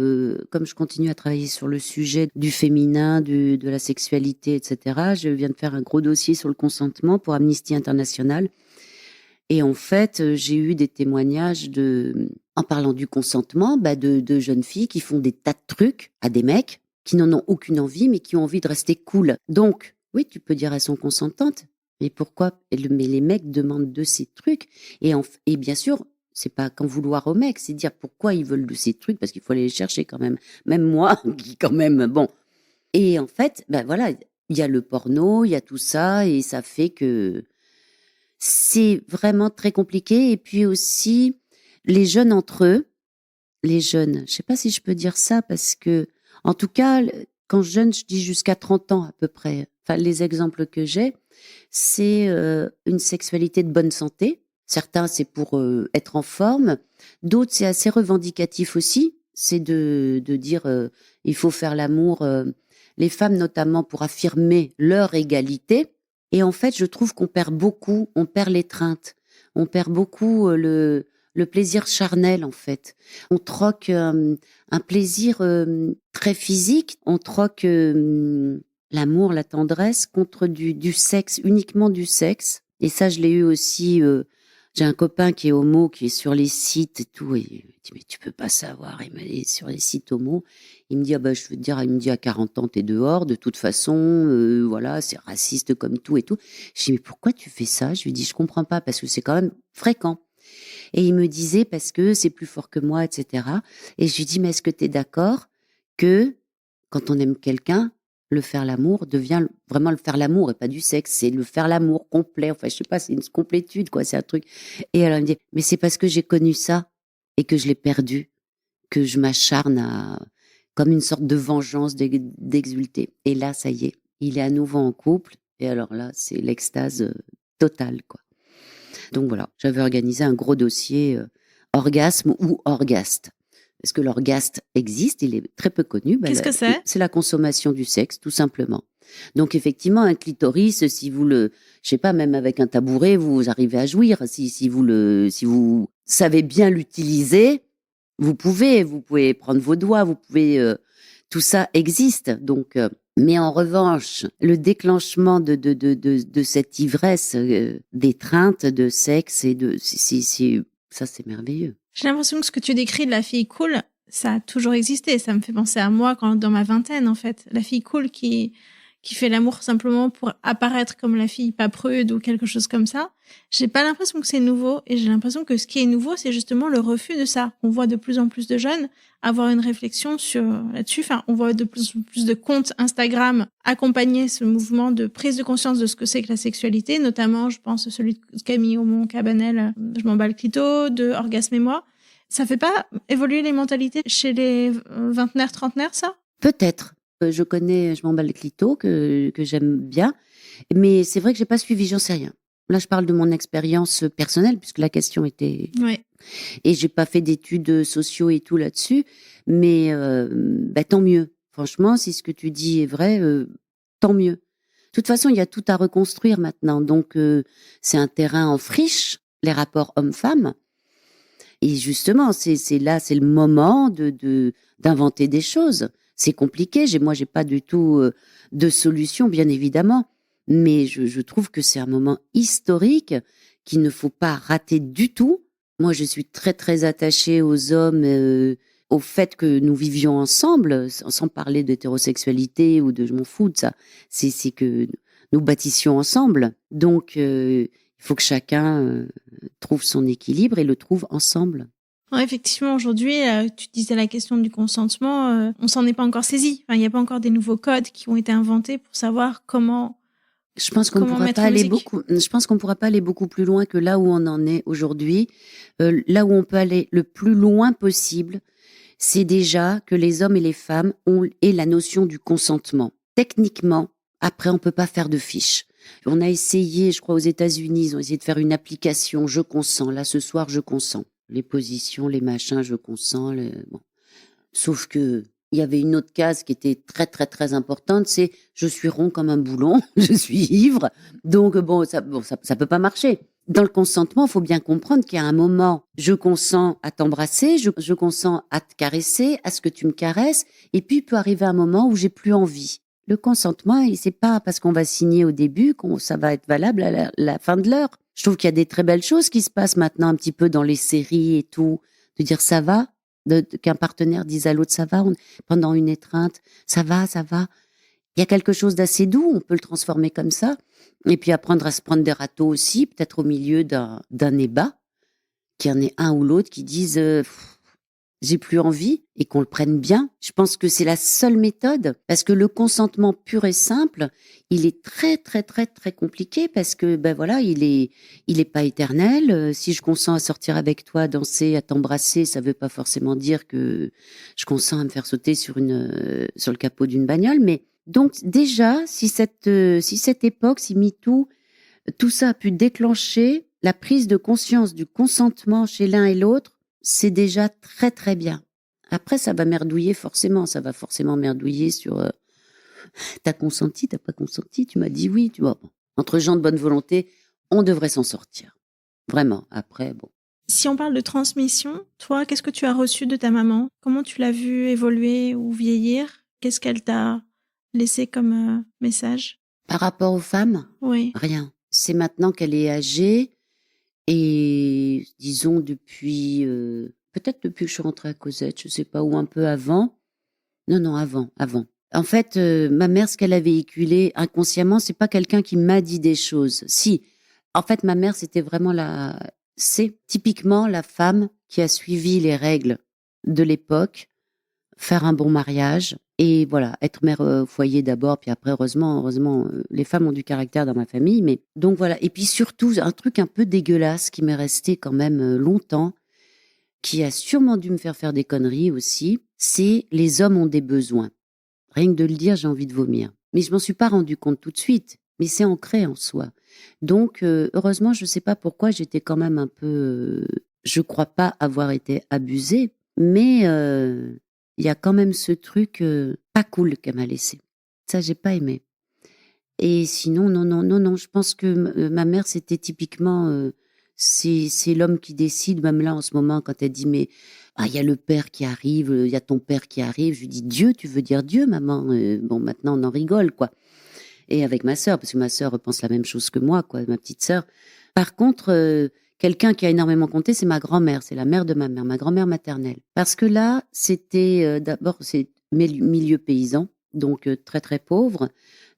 comme je continue à travailler sur le sujet du féminin, de la sexualité, etc. Je viens de faire un gros dossier sur le consentement pour Amnesty International. Et en fait, j'ai eu des témoignages en parlant du consentement, de jeunes filles qui font des tas de trucs à des mecs qui n'en ont aucune envie, mais qui ont envie de rester cool. Donc, oui, tu peux dire elles sont consentantes, mais pourquoi? Mais les mecs demandent de ces trucs. Et bien sûr, c'est pas qu'en vouloir aux mecs, c'est dire pourquoi ils veulent de ces trucs, parce qu'il faut aller les chercher quand même. Même moi, qui quand même, bon. Et en fait, voilà, il y a le porno, il y a tout ça, et ça fait que c'est vraiment très compliqué. Et puis aussi, les jeunes entre eux, les jeunes, je sais pas si je peux dire ça, parce que, en tout cas, quand jeune, je dis jusqu'à 30 ans à peu près. Enfin, les exemples que j'ai, c'est une sexualité de bonne santé. Certains, c'est pour être en forme. D'autres, c'est assez revendicatif aussi. C'est de dire, il faut faire l'amour, les femmes notamment, pour affirmer leur égalité. Et en fait, je trouve qu'on perd beaucoup, on perd l'étreinte, on perd beaucoup le plaisir charnel, en fait. On troque un plaisir très physique, on troque l'amour, la tendresse contre du sexe, uniquement du sexe. Et ça, je l'ai eu aussi. J'ai un copain qui est homo, qui est sur les sites et tout. Et il me dit, mais tu peux pas savoir. Il m'a dit, sur les sites homo. Il me dit, je veux te dire, il me dit, à 40 ans, t'es dehors. De toute façon, voilà, c'est raciste comme tout et tout. Je dis, mais pourquoi tu fais ça? Je lui dis, je comprends pas, parce que c'est quand même fréquent. Et il me disait, parce que c'est plus fort que moi, etc. Et je lui dis, mais est-ce que t'es d'accord que quand on aime quelqu'un, le faire l'amour devient vraiment le faire l'amour et pas du sexe, c'est le faire l'amour complet. Enfin, je sais pas, c'est une complétude, quoi, c'est un truc. Et alors, elle me dit, mais c'est parce que j'ai connu ça et que je l'ai perdu, que je m'acharne comme une sorte de vengeance d'exulter. Et là, ça y est, il est à nouveau en couple. Et alors là, c'est l'extase totale, quoi. Donc voilà, j'avais organisé un gros dossier orgasme ou orgaste. Est-ce que l'orgaste existe? Il est très peu connu. Qu'est-ce que c'est? C'est la consommation du sexe, tout simplement. Donc effectivement, un clitoris, si vous je sais pas, même avec un tabouret, vous arrivez à jouir. Si vous savez bien l'utiliser, vous pouvez prendre vos doigts, vous pouvez, tout ça existe. Donc, mais en revanche, le déclenchement de cette ivresse, d'étreinte, de sexe ça, c'est merveilleux. J'ai l'impression que ce que tu décris de la fille cool, ça a toujours existé. Ça me fait penser à moi dans ma vingtaine, en fait. La fille cool qui fait l'amour simplement pour apparaître comme la fille pas prude ou quelque chose comme ça. J'ai pas l'impression que c'est nouveau, et j'ai l'impression que ce qui est nouveau, c'est justement le refus de ça. On voit de plus en plus de jeunes avoir une réflexion là-dessus. Enfin, on voit de plus en plus de comptes Instagram accompagner ce mouvement de prise de conscience de ce que c'est que la sexualité, notamment, je pense, celui de Camille Aumont-Cabanel, Je m'en bats le clito, de Orgasme et moi. Ça fait pas évoluer les mentalités chez les vingtenaires, trentenaires, ça? Peut-être. Je connais Je m'en bats le clito, que j'aime bien, mais c'est vrai que j'ai pas suivi, j'en sais rien. Là, je parle de mon expérience personnelle, puisque la question était... Ouais. Et j'ai pas fait d'études sociaux et tout là-dessus, mais tant mieux. Franchement, si ce que tu dis est vrai, tant mieux. De toute façon, il y a tout à reconstruire maintenant, donc c'est un terrain en friche, les rapports hommes-femmes. Et justement, c'est le moment d'inventer des choses. C'est compliqué. Moi, j'ai pas du tout de solution, bien évidemment, mais je trouve que c'est un moment historique qu'il ne faut pas rater du tout. Moi, je suis très très attachée aux hommes, au fait que nous vivions ensemble, sans parler d'hétérosexualité ou je m'en fous de ça. C'est que nous bâtissions ensemble. Donc, il faut que chacun trouve son équilibre et le trouve ensemble. Ouais, effectivement, aujourd'hui, tu disais la question du consentement, on s'en est pas encore saisi. Enfin, il n'y a pas encore des nouveaux codes qui ont été inventés pour savoir comment. Je pense qu'on pourra pas aller beaucoup. Je pense qu'on pourra pas aller beaucoup plus loin que là où on en est aujourd'hui. Là où on peut aller le plus loin possible, c'est déjà que les hommes et les femmes aient la notion du consentement. Techniquement, après, on peut pas faire de fiche. On a essayé, je crois, aux États-Unis, ils ont essayé de faire une application. Je consens. Là, ce soir, je consens. Les positions, les machins, je consens. Bon. Sauf que il y avait une autre case qui était très très très importante, c'est je suis rond comme un boulon, je suis ivre, donc ça peut pas marcher. Dans le consentement, il faut bien comprendre qu'il y a un moment, je consens à t'embrasser, je consens à te caresser, à ce que tu me caresses, et puis il peut arriver un moment où j'ai plus envie. Le consentement, c'est pas parce qu'on va signer au début qu'on ça va être valable à la fin de l'heure. Je trouve qu'il y a des très belles choses qui se passent maintenant un petit peu dans les séries et tout, de dire ça va, qu'un partenaire dise à l'autre ça va, pendant une étreinte, ça va, ça va. Il y a quelque chose d'assez doux, on peut le transformer comme ça. Et puis apprendre à se prendre des râteaux aussi, peut-être au milieu d'un ébat, qu'il y en ait un ou l'autre qui disent j'ai plus envie, et qu'on le prenne bien. Je pense que c'est la seule méthode, parce que le consentement pur et simple, il est très très très très compliqué, parce que voilà, il est pas éternel. Si je consens à sortir avec toi, à danser, à t'embrasser, ça veut pas forcément dire que je consens à me faire sauter sur le capot d'une bagnole. Mais donc déjà, si cette époque, si MeToo, tout ça a pu déclencher la prise de conscience du consentement chez l'un et l'autre, c'est déjà très très bien. Après, ça va merdouiller forcément. Ça va forcément merdouiller sur t'as consenti, t'as pas consenti, tu m'as dit oui, tu vois. Bon. Entre gens de bonne volonté, on devrait s'en sortir. Vraiment. Après, bon. Si on parle de transmission, toi, qu'est-ce que tu as reçu de ta maman? Comment tu l'as vue évoluer ou vieillir? Qu'est-ce qu'elle t'a laissé comme message? Par rapport aux femmes? Oui. Rien. C'est maintenant qu'elle est âgée. Et disons depuis, peut-être depuis que je suis rentrée à Cosette, je sais pas, ou un peu avant. Non, avant. En fait, ma mère, ce qu'elle a véhiculé inconsciemment, c'est pas quelqu'un qui m'a dit des choses. Si, en fait, ma mère, c'est typiquement la femme qui a suivi les règles de l'époque, faire un bon mariage et voilà, être mère au foyer d'abord, puis après, heureusement, les femmes ont du caractère dans ma famille, mais donc voilà. Et puis surtout, un truc un peu dégueulasse qui m'est resté quand même longtemps, qui a sûrement dû me faire des conneries aussi, c'est les hommes ont des besoins. Rien que de le dire, j'ai envie de vomir. Mais je m'en suis pas rendu compte tout de suite, mais c'est ancré en soi. Donc, heureusement, je sais pas pourquoi j'étais quand même un peu, je crois pas avoir été abusée, mais il y a quand même ce truc pas cool qu'elle m'a laissé. Ça, j'ai pas aimé. Et sinon, non, non, non, non, je pense que ma mère, c'était typiquement, c'est l'homme qui décide. Même là, en ce moment, quand elle dit, mais il y a le père qui arrive, il y a ton père qui arrive, je lui dis, Dieu, tu veux dire Dieu, maman? Bon, maintenant, on en rigole, quoi. Et avec ma sœur, parce que ma sœur pense la même chose que moi, quoi, ma petite sœur. Par contre, quelqu'un qui a énormément compté, c'est ma grand-mère, c'est la mère de ma mère, ma grand-mère maternelle. Parce que là, c'était d'abord, c'est milieu paysan, donc très très pauvre,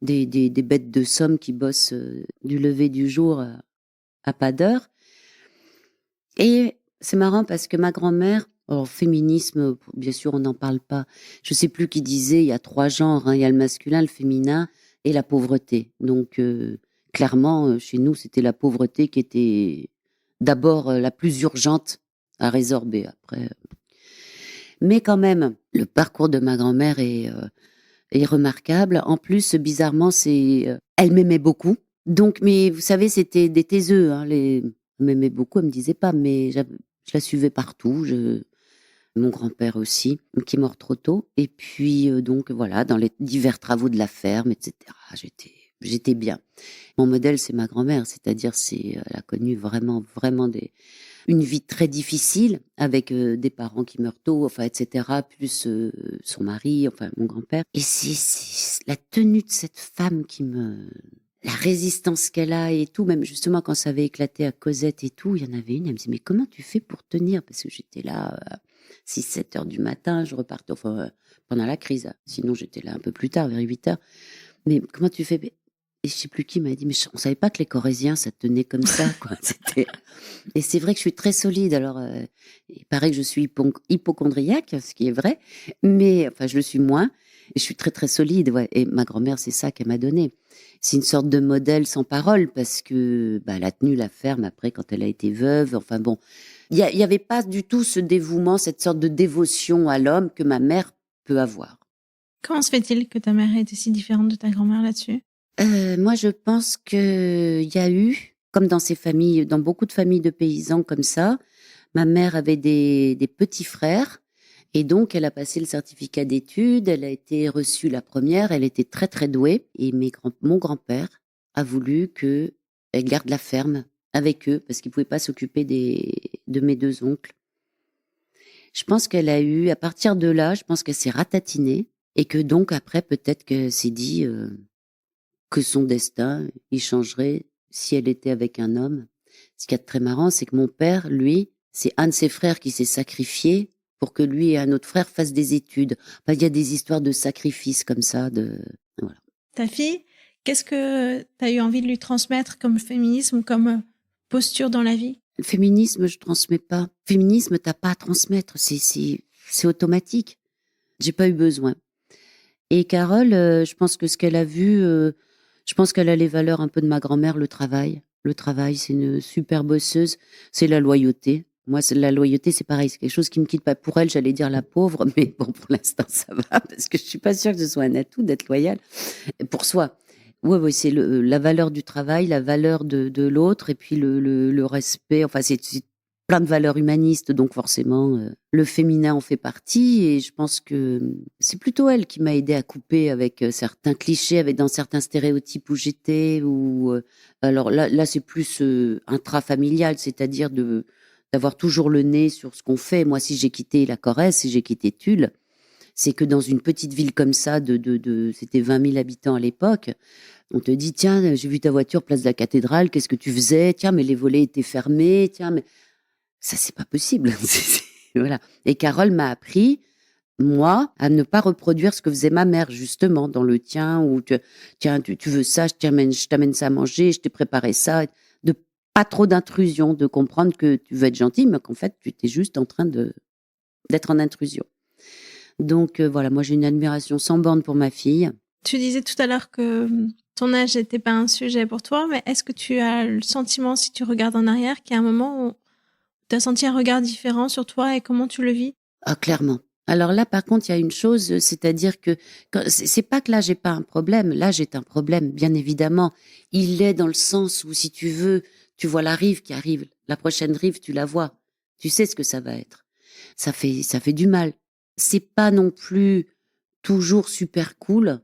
des bêtes de somme qui bossent du lever du jour à pas d'heure. Et c'est marrant parce que ma grand-mère, alors féminisme, bien sûr, on n'en parle pas. Je sais plus qui disait, il y a 3 genres, hein, il y a le masculin, le féminin et la pauvreté. Donc, clairement, chez nous, c'était la pauvreté qui était d'abord la plus urgente à résorber. Après, mais quand même, le parcours de ma grand-mère est remarquable. En plus, bizarrement, elle m'aimait beaucoup. Donc, mais vous savez, c'était des taiseux, hein, elle m'aimait beaucoup, elle me disait pas, mais je la suivais partout. Mon grand-père aussi, qui est mort trop tôt. Et puis, donc, voilà, dans les divers travaux de la ferme, etc. J'étais bien. Mon modèle, c'est ma grand-mère, c'est-à-dire, elle a connu vraiment, vraiment une vie très difficile avec des parents qui meurent tôt, enfin, etc., plus son mari, enfin, mon grand-père. Et c'est la tenue de cette femme la résistance qu'elle a et tout, même justement quand ça avait éclaté à Cosette et tout, il y en avait une, elle me dit, mais comment tu fais pour tenir? Parce que j'étais là à 6-7 heures du matin, je repartais, enfin, pendant la crise, hein. Sinon j'étais là un peu plus tard, vers 8 heures. Mais comment tu fais? Et je sais plus qui m'a dit, mais on savait pas que les Corésiens, ça tenait comme ça, quoi. Et c'est vrai que je suis très solide. Alors, il paraît que je suis hypocondriaque, ce qui est vrai, mais enfin, je le suis moins. Et je suis très très solide, ouais. Et ma grand-mère, c'est ça qu'elle m'a donné. C'est une sorte de modèle sans parole parce que elle a tenu la ferme après quand elle a été veuve. Enfin bon, il y avait pas du tout ce dévouement, cette sorte de dévotion à l'homme que ma mère peut avoir. Comment se fait-il que ta mère ait été si différente de ta grand-mère là-dessus? Moi, je pense qu'il y a eu, comme dans ces familles, dans beaucoup de familles de paysans comme ça, ma mère avait des petits frères et donc elle a passé le certificat d'études, elle a été reçue la première, elle était très très douée et mon grand-père a voulu qu'elle garde la ferme avec eux parce qu'il pouvait pas s'occuper de mes 2 oncles. Je pense qu'elle a eu, à partir de là, je pense qu'elle s'est ratatinée et que donc après peut-être qu'elle s'est dit que son destin, il changerait si elle était avec un homme. Ce qui est très marrant, c'est que mon père, lui, c'est un de ses frères qui s'est sacrifié pour que lui et un autre frère fassent des études. Enfin, il y a des histoires de sacrifices comme ça, voilà. Ta fille, qu'est-ce que tu as eu envie de lui transmettre comme féminisme, comme posture dans la vie? Le féminisme, je transmets pas. Féminisme, t'as pas à transmettre, c'est automatique. J'ai pas eu besoin. Et Carole, je pense que ce qu'elle a vu, je pense qu'elle a les valeurs un peu de ma grand-mère, le travail. Le travail, c'est une super bosseuse. C'est la loyauté. Moi, la loyauté, c'est pareil. C'est quelque chose qui me quitte pas. Pour elle, j'allais dire la pauvre, mais bon, pour l'instant, ça va, parce que je suis pas sûre que ce soit un atout d'être loyal. Pour soi. Oui, oui, c'est la valeur du travail, la valeur de l'autre, et puis le respect. Enfin, c'est plein de valeurs humanistes, donc forcément, le féminin en fait partie. Et je pense que c'est plutôt elle qui m'a aidée à couper avec certains clichés, avec dans certains stéréotypes où j'étais. Alors là, c'est plus intrafamilial, c'est-à-dire d'avoir toujours le nez sur ce qu'on fait. Moi, si j'ai quitté la Corrèze, si j'ai quitté Tulle, c'est que dans une petite ville comme ça, c'était 20 000 habitants à l'époque, on te dit, tiens, j'ai vu ta voiture place de la cathédrale, qu'est-ce que tu faisais? Tiens, mais les volets étaient fermés, tiens, mais ça, c'est pas possible. Voilà. Et Carole m'a appris, moi, à ne pas reproduire ce que faisait ma mère, justement, dans le tien, où tiens, tu veux ça, je t'amène ça à manger, je t'ai préparé ça. De pas trop d'intrusion, de comprendre que tu veux être gentil, mais qu'en fait, tu étais juste en train d'être en intrusion. Donc, voilà, moi, j'ai une admiration sans borne pour ma fille. Tu disais tout à l'heure que ton âge n'était pas un sujet pour toi, mais est-ce que tu as le sentiment, si tu regardes en arrière, qu'il y a un moment où tu as senti un regard différent sur toi et comment tu le vis? Ah, clairement. Alors là, par contre, il y a une chose, c'est-à-dire que c'est pas que là, j'ai pas un problème. Là, j'ai un problème, bien évidemment. Il est dans le sens où, si tu veux, tu vois la rive qui arrive. La prochaine rive, tu la vois. Tu sais ce que ça va être. Ça fait du mal. C'est pas non plus toujours super cool.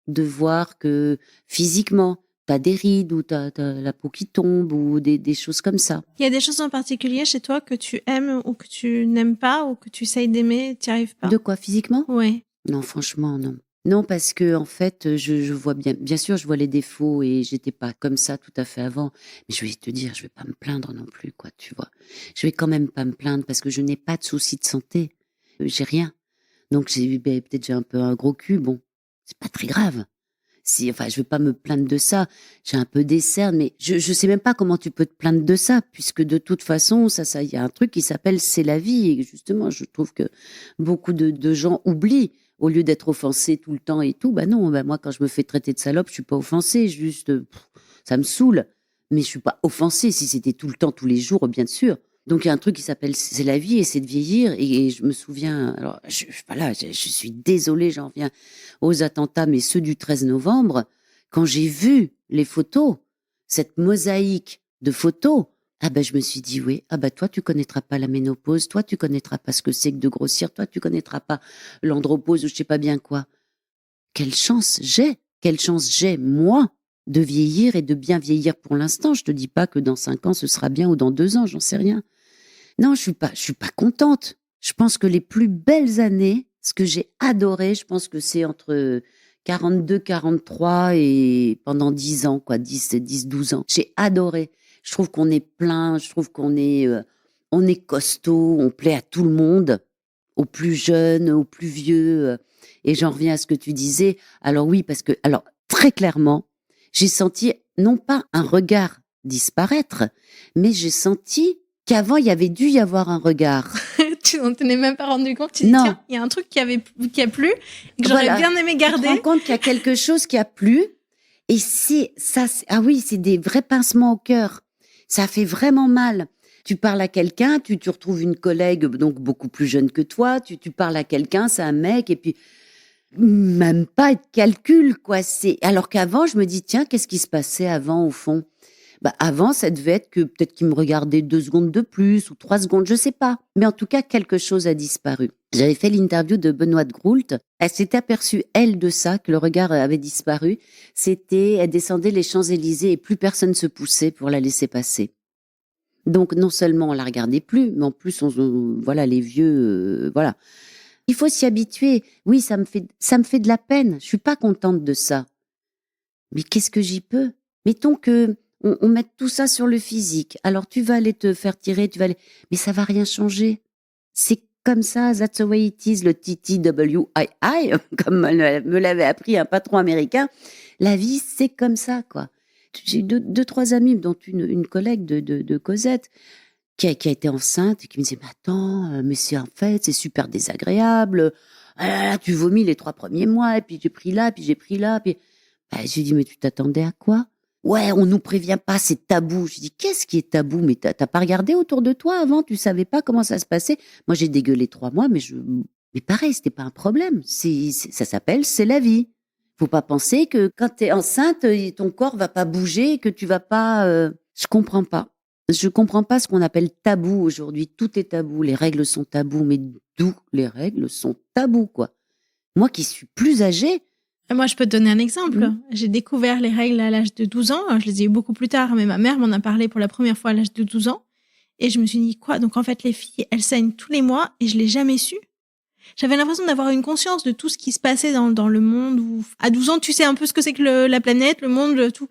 de voir que physiquement, tu as des rides ou tu as la peau qui tombe ou des choses comme ça. Il y a des choses en particulier chez toi que tu aimes ou que tu n'aimes pas ou que tu essayes d'aimer, tu n'y arrives pas? De quoi, physiquement? Oui. Non, franchement, non. Non, parce que en fait, je vois bien sûr, je vois les défauts et j'étais pas comme ça tout à fait avant. Mais je vais te dire, je vais pas me plaindre non plus, quoi, tu vois. Je vais quand même pas me plaindre parce que je n'ai pas de soucis de santé. J'ai rien. Donc peut-être j'ai un peu un gros cul. Bon, c'est pas très grave. Si, enfin, je vais pas me plaindre de ça. J'ai un peu des cernes, mais je sais même pas comment tu peux te plaindre de ça, puisque de toute façon, il y a un truc qui s'appelle c'est la vie. Et justement, je trouve que beaucoup de gens oublient au lieu d'être offensés tout le temps et tout. Bah non, bah moi, quand je me fais traiter de salope, je suis pas offensée. Juste, ça me saoule. Mais je suis pas offensée. Si c'était tout le temps, tous les jours, bien sûr. Donc, il y a un truc qui s'appelle c'est la vie et c'est de vieillir. Et je me souviens, alors, voilà, je suis désolée, j'en reviens aux attentats, mais ceux du 13 novembre, quand j'ai vu les photos, cette mosaïque de photos, ah ben je me suis dit oui, ah ben toi tu connaîtras pas la ménopause, toi tu connaîtras pas ce que c'est que de grossir, toi tu connaîtras pas l'andropause ou je sais pas bien quoi. Quelle chance j'ai moi de vieillir et de bien vieillir pour l'instant. Je te dis pas que dans 5 ans ce sera bien ou dans 2 ans, j'en sais rien. Non, je suis pas contente. Je pense que les plus belles années, ce que j'ai adoré, je pense que c'est entre 42, 43 et pendant 10 ans, quoi, 10, 12 ans. J'ai adoré. Je trouve qu'on est plein, je trouve on est costaud, on plaît à tout le monde, aux plus jeunes, aux plus vieux. Et j'en reviens à ce que tu disais. Alors oui, alors, très clairement, j'ai senti, non pas un regard disparaître, mais j'ai senti qu'avant, il y avait dû y avoir un regard. Tu n'en tenais même pas rendu compte. Tu dis, Non. tiens, il y a un truc qui a plu, et que j'aurais bien aimé garder. Tu te rends compte qu'il y a quelque chose qui a plu. Et ah oui, c'est des vrais pincements au cœur. Ça fait vraiment mal. Tu parles à quelqu'un, tu retrouves une collègue, donc beaucoup plus jeune que toi, tu parles à quelqu'un, c'est un mec, et puis même pas de calcul, quoi. Alors qu'avant, je me dis, tiens, qu'est-ce qui se passait avant, au fond? Bah, avant, ça devait être que peut-être qu'il me regardait 2 secondes de plus ou 3 secondes, je sais pas. Mais en tout cas, quelque chose a disparu. J'avais fait l'interview de Benoît de Groult. Elle s'est aperçue, elle, de ça, que le regard avait disparu. Elle descendait les Champs-Élysées et plus personne se poussait pour la laisser passer. Donc, non seulement on la regardait plus, mais en plus, voilà, les vieux, voilà. Il faut s'y habituer. Oui, ça me fait de la peine. Je suis pas contente de ça. Mais qu'est-ce que j'y peux? Mettons que on mette tout ça sur le physique. Alors tu vas aller te faire tirer, mais ça va rien changer. C'est comme ça, that's the way it is, le TTWII, comme me l'avait appris un patron américain. La vie, c'est comme ça, quoi. J'ai eu deux, trois amis, dont une collègue de Cosette, qui a été enceinte et qui me disait, mais attends, mais c'est super désagréable. Ah là là, tu vomis les 3 premiers mois, et puis j'ai pris là, puis j'ai pris là, puis j'ai dit, mais tu t'attendais à quoi? Ouais, on nous prévient pas, c'est tabou. Je dis, qu'est-ce qui est tabou? Mais t'as pas regardé autour de toi avant? Tu savais pas comment ça se passait? Moi, j'ai dégueulé 3 mois, mais pareil, c'était pas un problème. Ça s'appelle, c'est la vie. Faut pas penser que quand t'es enceinte, ton corps va pas bouger, que tu vas pas, je comprends pas. Je comprends pas ce qu'on appelle tabou aujourd'hui. Tout est tabou. Les règles sont tabous. Mais d'où les règles sont tabous, quoi? Moi qui suis plus âgée, moi, je peux te donner un exemple. J'ai découvert les règles à l'âge de 12 ans. Je les ai eu beaucoup plus tard, mais ma mère m'en a parlé pour la première fois à l'âge de 12 ans. Et je me suis dit, quoi? Donc, en fait, les filles, elles saignent tous les mois et je l'ai jamais su. J'avais l'impression d'avoir une conscience de tout ce qui se passait dans le monde. Où, à 12 ans, tu sais un peu ce que c'est que la planète, le monde, tout.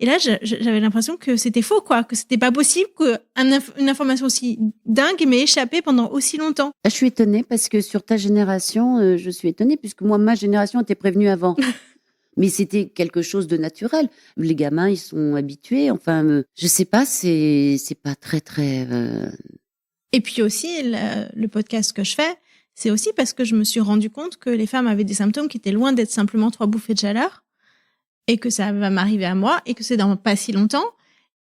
Et là, j'avais l'impression que c'était faux, quoi, que c'était pas possible qu'une information aussi dingue m'ait échappé pendant aussi longtemps. Je suis étonnée parce que sur ta génération, je suis étonnée puisque moi, ma génération était prévenue avant. Mais c'était quelque chose de naturel. Les gamins, ils sont habitués. Enfin, je sais pas, c'est pas très. Et puis aussi, le podcast que je fais, c'est aussi parce que je me suis rendu compte que les femmes avaient des symptômes qui étaient loin d'être simplement 3 bouffées de chaleur. Et que ça va m'arriver à moi, et que c'est dans pas si longtemps,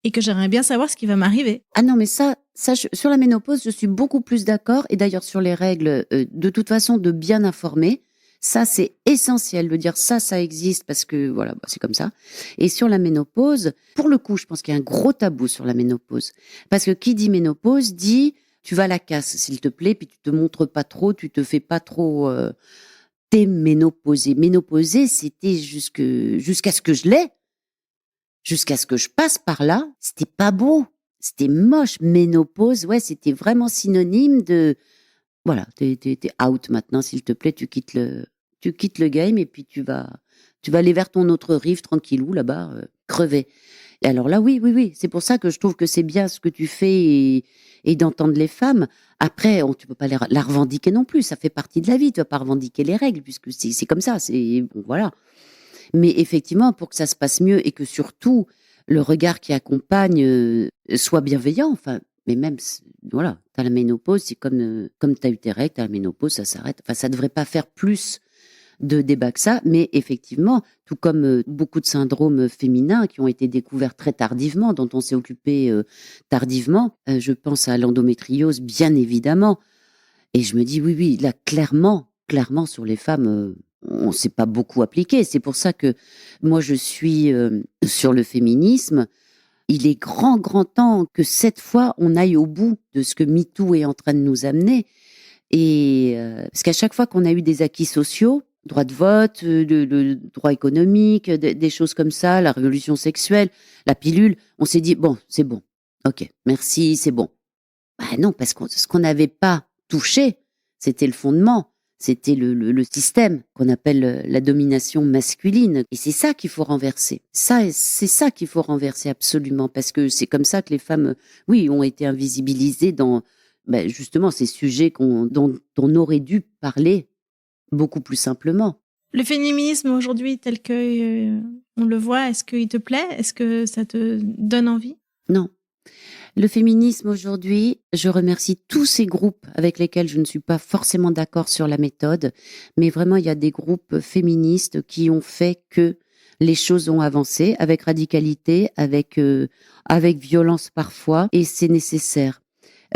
et que j'aimerais bien savoir ce qui va m'arriver. Ah non, mais sur la ménopause, je suis beaucoup plus d'accord. Et d'ailleurs, sur les règles, de toute façon, de bien informer, ça, c'est essentiel de dire ça existe parce que, voilà, c'est comme ça. Et sur la ménopause, pour le coup, je pense qu'il y a un gros tabou sur la ménopause. Parce que qui dit ménopause dit, tu vas à la casse, s'il te plaît, puis tu te montres pas trop, tu te fais pas trop... t'es ménopausée. Ménopausée, c'était jusqu'à ce que je l'ai, jusqu'à ce que je passe par là. C'était pas beau, c'était moche. Ménopause, ouais, c'était vraiment synonyme de, voilà, t'es out maintenant, s'il te plaît, tu quittes le game et puis tu vas aller vers ton autre rive tranquillou là-bas, crever. Et alors là, oui, oui, oui, c'est pour ça que je trouve que c'est bien ce que tu fais et d'entendre les femmes. Après, tu peux pas la revendiquer non plus, ça fait partie de la vie, tu vas pas revendiquer les règles puisque c'est comme ça, c'est bon, voilà. Mais effectivement, pour que ça se passe mieux et que surtout le regard qui accompagne soit bienveillant, enfin, mais même, voilà, t'as la ménopause, c'est comme t'as eu tes règles, t'as la ménopause, ça s'arrête. Enfin, ça devrait pas faire plus de débat que ça, mais effectivement, tout comme beaucoup de syndromes féminins qui ont été découverts très tardivement, dont on s'est occupé tardivement, je pense à l'endométriose, bien évidemment. Et je me dis, oui, oui, là, clairement, sur les femmes, on s'est pas beaucoup appliqué. C'est pour ça que moi, je suis sur le féminisme. Il est grand temps que cette fois, on aille au bout de ce que MeToo est en train de nous amener. Et parce qu'à chaque fois qu'on a eu des acquis sociaux, droit de vote, le droit économique, des choses comme ça, la révolution sexuelle, la pilule, on s'est dit, bon, c'est bon. Ok, merci, c'est bon. Bah non, parce que ce qu'on n'avait pas touché, c'était le fondement, c'était le système qu'on appelle la domination masculine. Et c'est ça qu'il faut renverser. C'est ça qu'il faut renverser absolument, parce que c'est comme ça que les femmes, oui, ont été invisibilisées dans justement ces sujets dont on aurait dû parler beaucoup plus simplement. Le féminisme aujourd'hui tel que on le voit, est-ce qu'il te plaît? Est-ce que ça te donne envie? Non. Le féminisme aujourd'hui, je remercie tous ces groupes avec lesquels je ne suis pas forcément d'accord sur la méthode, mais vraiment il y a des groupes féministes qui ont fait que les choses ont avancé avec radicalité, avec violence parfois, et c'est nécessaire.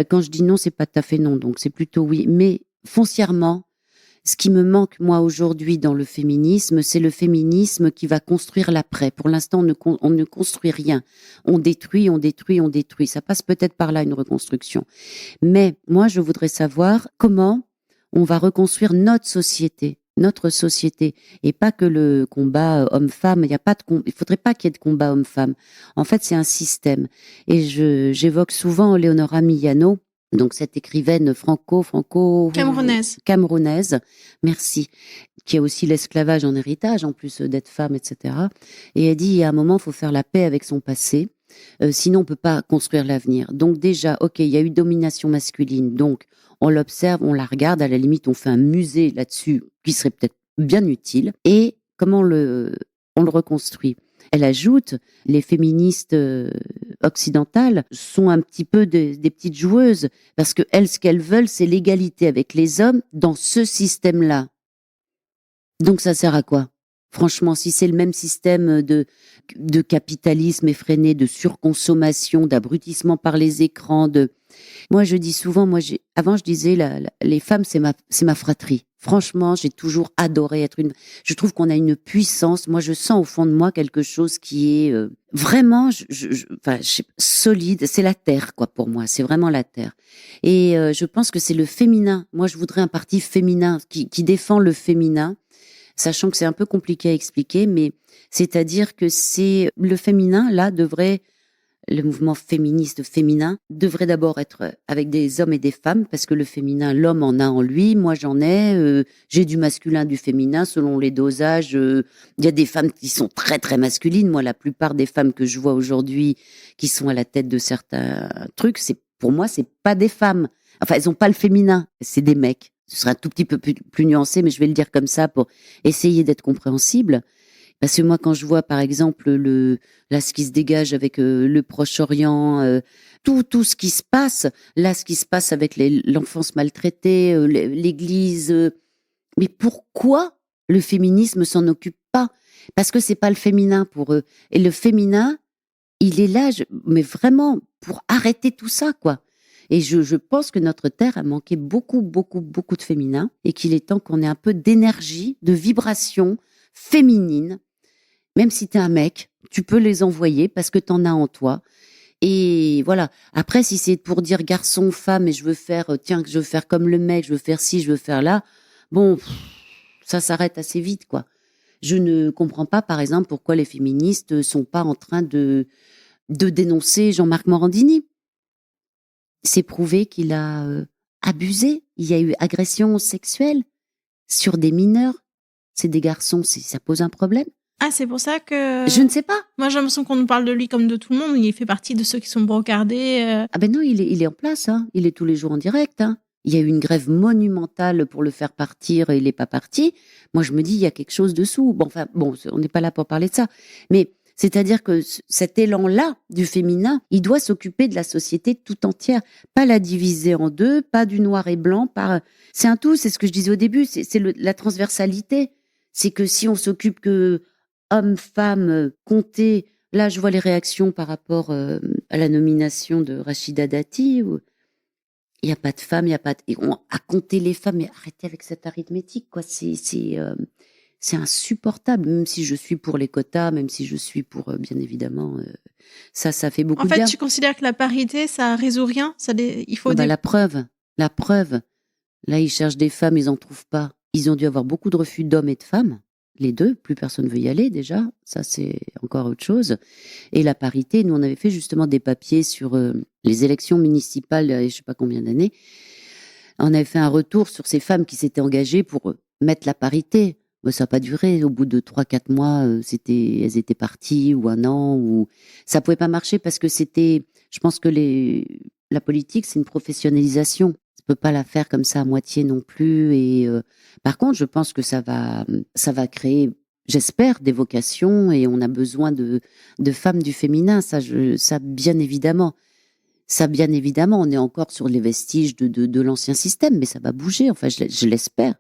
Quand je dis non, c'est pas tout à fait non, donc c'est plutôt oui, mais foncièrement, ce qui me manque, moi, aujourd'hui, dans le féminisme, c'est le féminisme qui va construire l'après. Pour l'instant, on ne construit rien. On détruit. Ça passe peut-être par là, une reconstruction. Mais moi, je voudrais savoir comment on va reconstruire notre société, et pas que le combat homme-femme. Il faudrait pas qu'il y ait de combat homme-femme. En fait, c'est un système. Et j'évoque souvent Leonora Millano, donc cette écrivaine camerounaise, merci, qui a aussi l'esclavage en héritage, en plus d'être femme, etc. Et elle dit, à un moment, il faut faire la paix avec son passé, sinon on peut pas construire l'avenir. Donc déjà, ok, il y a eu domination masculine, donc on l'observe, on la regarde, à la limite, on fait un musée là-dessus, qui serait peut-être bien utile, et comment on le reconstruit. Elle ajoute, les féministes occidentales sont un petit peu des petites joueuses, parce que elles, ce qu'elles veulent, c'est l'égalité avec les hommes dans ce système-là. Donc ça sert à quoi? Franchement, si c'est le même système de capitalisme effréné, de surconsommation, d'abrutissement par les écrans, moi je dis souvent, avant je disais les femmes c'est ma fratrie. Franchement, j'ai toujours adoré je trouve qu'on a une puissance. Moi, je sens au fond de moi quelque chose qui est vraiment, solide. C'est la terre, quoi, pour moi. C'est vraiment la terre. Et je pense que c'est le féminin. Moi, je voudrais un parti féminin qui défend le féminin, sachant que c'est un peu compliqué à expliquer, mais c'est-à-dire que c'est le féminin, là, le mouvement féministe féminin devrait d'abord être avec des hommes et des femmes, parce que le féminin, l'homme en a en lui, moi j'en ai, j'ai du masculin, du féminin, selon les dosages. Il y a des femmes qui sont très très masculines. Moi, la plupart des femmes que je vois aujourd'hui qui sont à la tête de certains trucs, pour moi, c'est pas des femmes. Enfin, elles ont pas le féminin, c'est des mecs. Ce sera un tout petit peu plus nuancé, mais je vais le dire comme ça pour essayer d'être compréhensible. Parce que moi, quand je vois, par exemple, ce qui se dégage avec le Proche-Orient, tout ce qui se passe, là, ce qui se passe avec l'enfance maltraitée, l'Église, mais pourquoi le féminisme s'en occupe pas? Parce que c'est pas le féminin pour eux. Et le féminin, il est là, mais vraiment pour arrêter tout ça, quoi. Et je pense que notre terre a manqué beaucoup de féminin, et qu'il est temps qu'on ait un peu d'énergie, de vibration féminine. Même si t'es un mec, tu peux les envoyer parce que t'en as en toi. Et voilà. Après, si c'est pour dire garçon, femme, et je veux faire comme le mec, je veux faire ci, je veux faire là, bon, ça s'arrête assez vite, quoi. Je ne comprends pas, par exemple, pourquoi les féministes sont pas en train de dénoncer Jean-Marc Morandini. C'est prouvé qu'il a abusé. Il y a eu agression sexuelle sur des mineurs. C'est des garçons, ça pose un problème. Ah, c'est pour ça que... Je ne sais pas. Moi, j'ai l'impression qu'on nous parle de lui comme de tout le monde. Il fait partie de ceux qui sont brocardés. Ah ben non, il est en place. Hein. Il est tous les jours en direct. Hein. Il y a eu une grève monumentale pour le faire partir et il n'est pas parti. Moi, je me dis, il y a quelque chose dessous. Bon, on n'est pas là pour parler de ça. Mais c'est-à-dire que cet élan-là du féminin, il doit s'occuper de la société tout entière. Pas la diviser en deux, pas du noir et blanc. C'est un tout, c'est ce que je disais au début. C'est la transversalité. C'est que si on s'occupe que hommes, femmes, compter. Là, je vois les réactions par rapport à la nomination de Rachida Dati. Où il n'y a pas de femmes, il n'y a pas de... à compter les femmes, mais arrêtez avec cette arithmétique, quoi. C'est insupportable, même si je suis pour les quotas, même si je suis pour, bien évidemment, ça fait beaucoup de bien. En fait, tu considères que la parité, ça résout rien? Il faut la preuve. Là, ils cherchent des femmes, ils n'en trouvent pas. Ils ont dû avoir beaucoup de refus d'hommes et de femmes. Les deux, plus personne ne veut y aller déjà, ça c'est encore autre chose. Et la parité, nous on avait fait justement des papiers sur les élections municipales, je ne sais pas combien d'années. On avait fait un retour sur ces femmes qui s'étaient engagées pour mettre la parité. Mais ça n'a pas duré, au bout de 3-4 mois, elles étaient parties, ou un an, ou ça ne pouvait pas marcher parce que je pense que la politique c'est une professionnalisation. On ne peut pas la faire comme ça à moitié non plus. Et par contre, je pense que ça va créer, j'espère, des vocations et on a besoin de femmes du féminin. Ça, bien évidemment. Ça, bien évidemment, on est encore sur les vestiges de l'ancien système, mais ça va bouger. Enfin, je l'espère.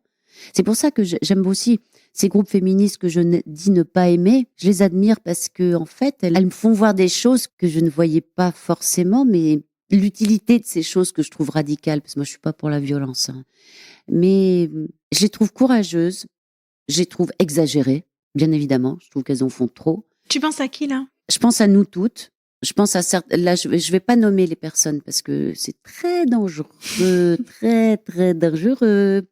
C'est pour ça que j'aime aussi ces groupes féministes que je dis ne pas aimer. Je les admire parce que, en fait, elles me font voir des choses que je ne voyais pas forcément, mais l'utilité de ces choses que je trouve radicales, parce que moi je suis pas pour la violence, hein. Mais je les trouve courageuses, je les trouve exagérées, bien évidemment, je trouve qu'elles en font trop. Tu penses à qui là? Je pense à nous toutes, je pense à certaines, là je vais pas nommer les personnes parce que c'est très dangereux, très très dangereux.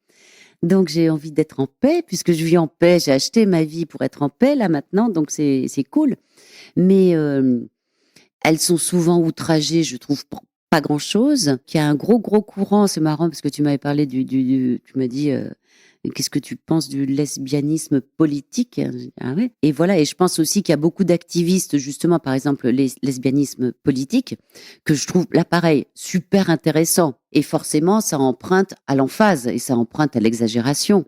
Donc j'ai envie d'être en paix, puisque je vis en paix, j'ai acheté ma vie pour être en paix là maintenant, donc c'est cool. Mais elles sont souvent outragées, je trouve, pour pas grand-chose. Qu'il y a un gros courant, c'est marrant parce que tu m'avais parlé tu m'as dit qu'est-ce que tu penses du lesbianisme politique? Ah ouais. Et voilà, et je pense aussi qu'il y a beaucoup d'activistes, justement, par exemple, les lesbianisme politique, que je trouve, là, pareil, super intéressant. Et forcément, ça emprunte à l'emphase et ça emprunte à l'exagération.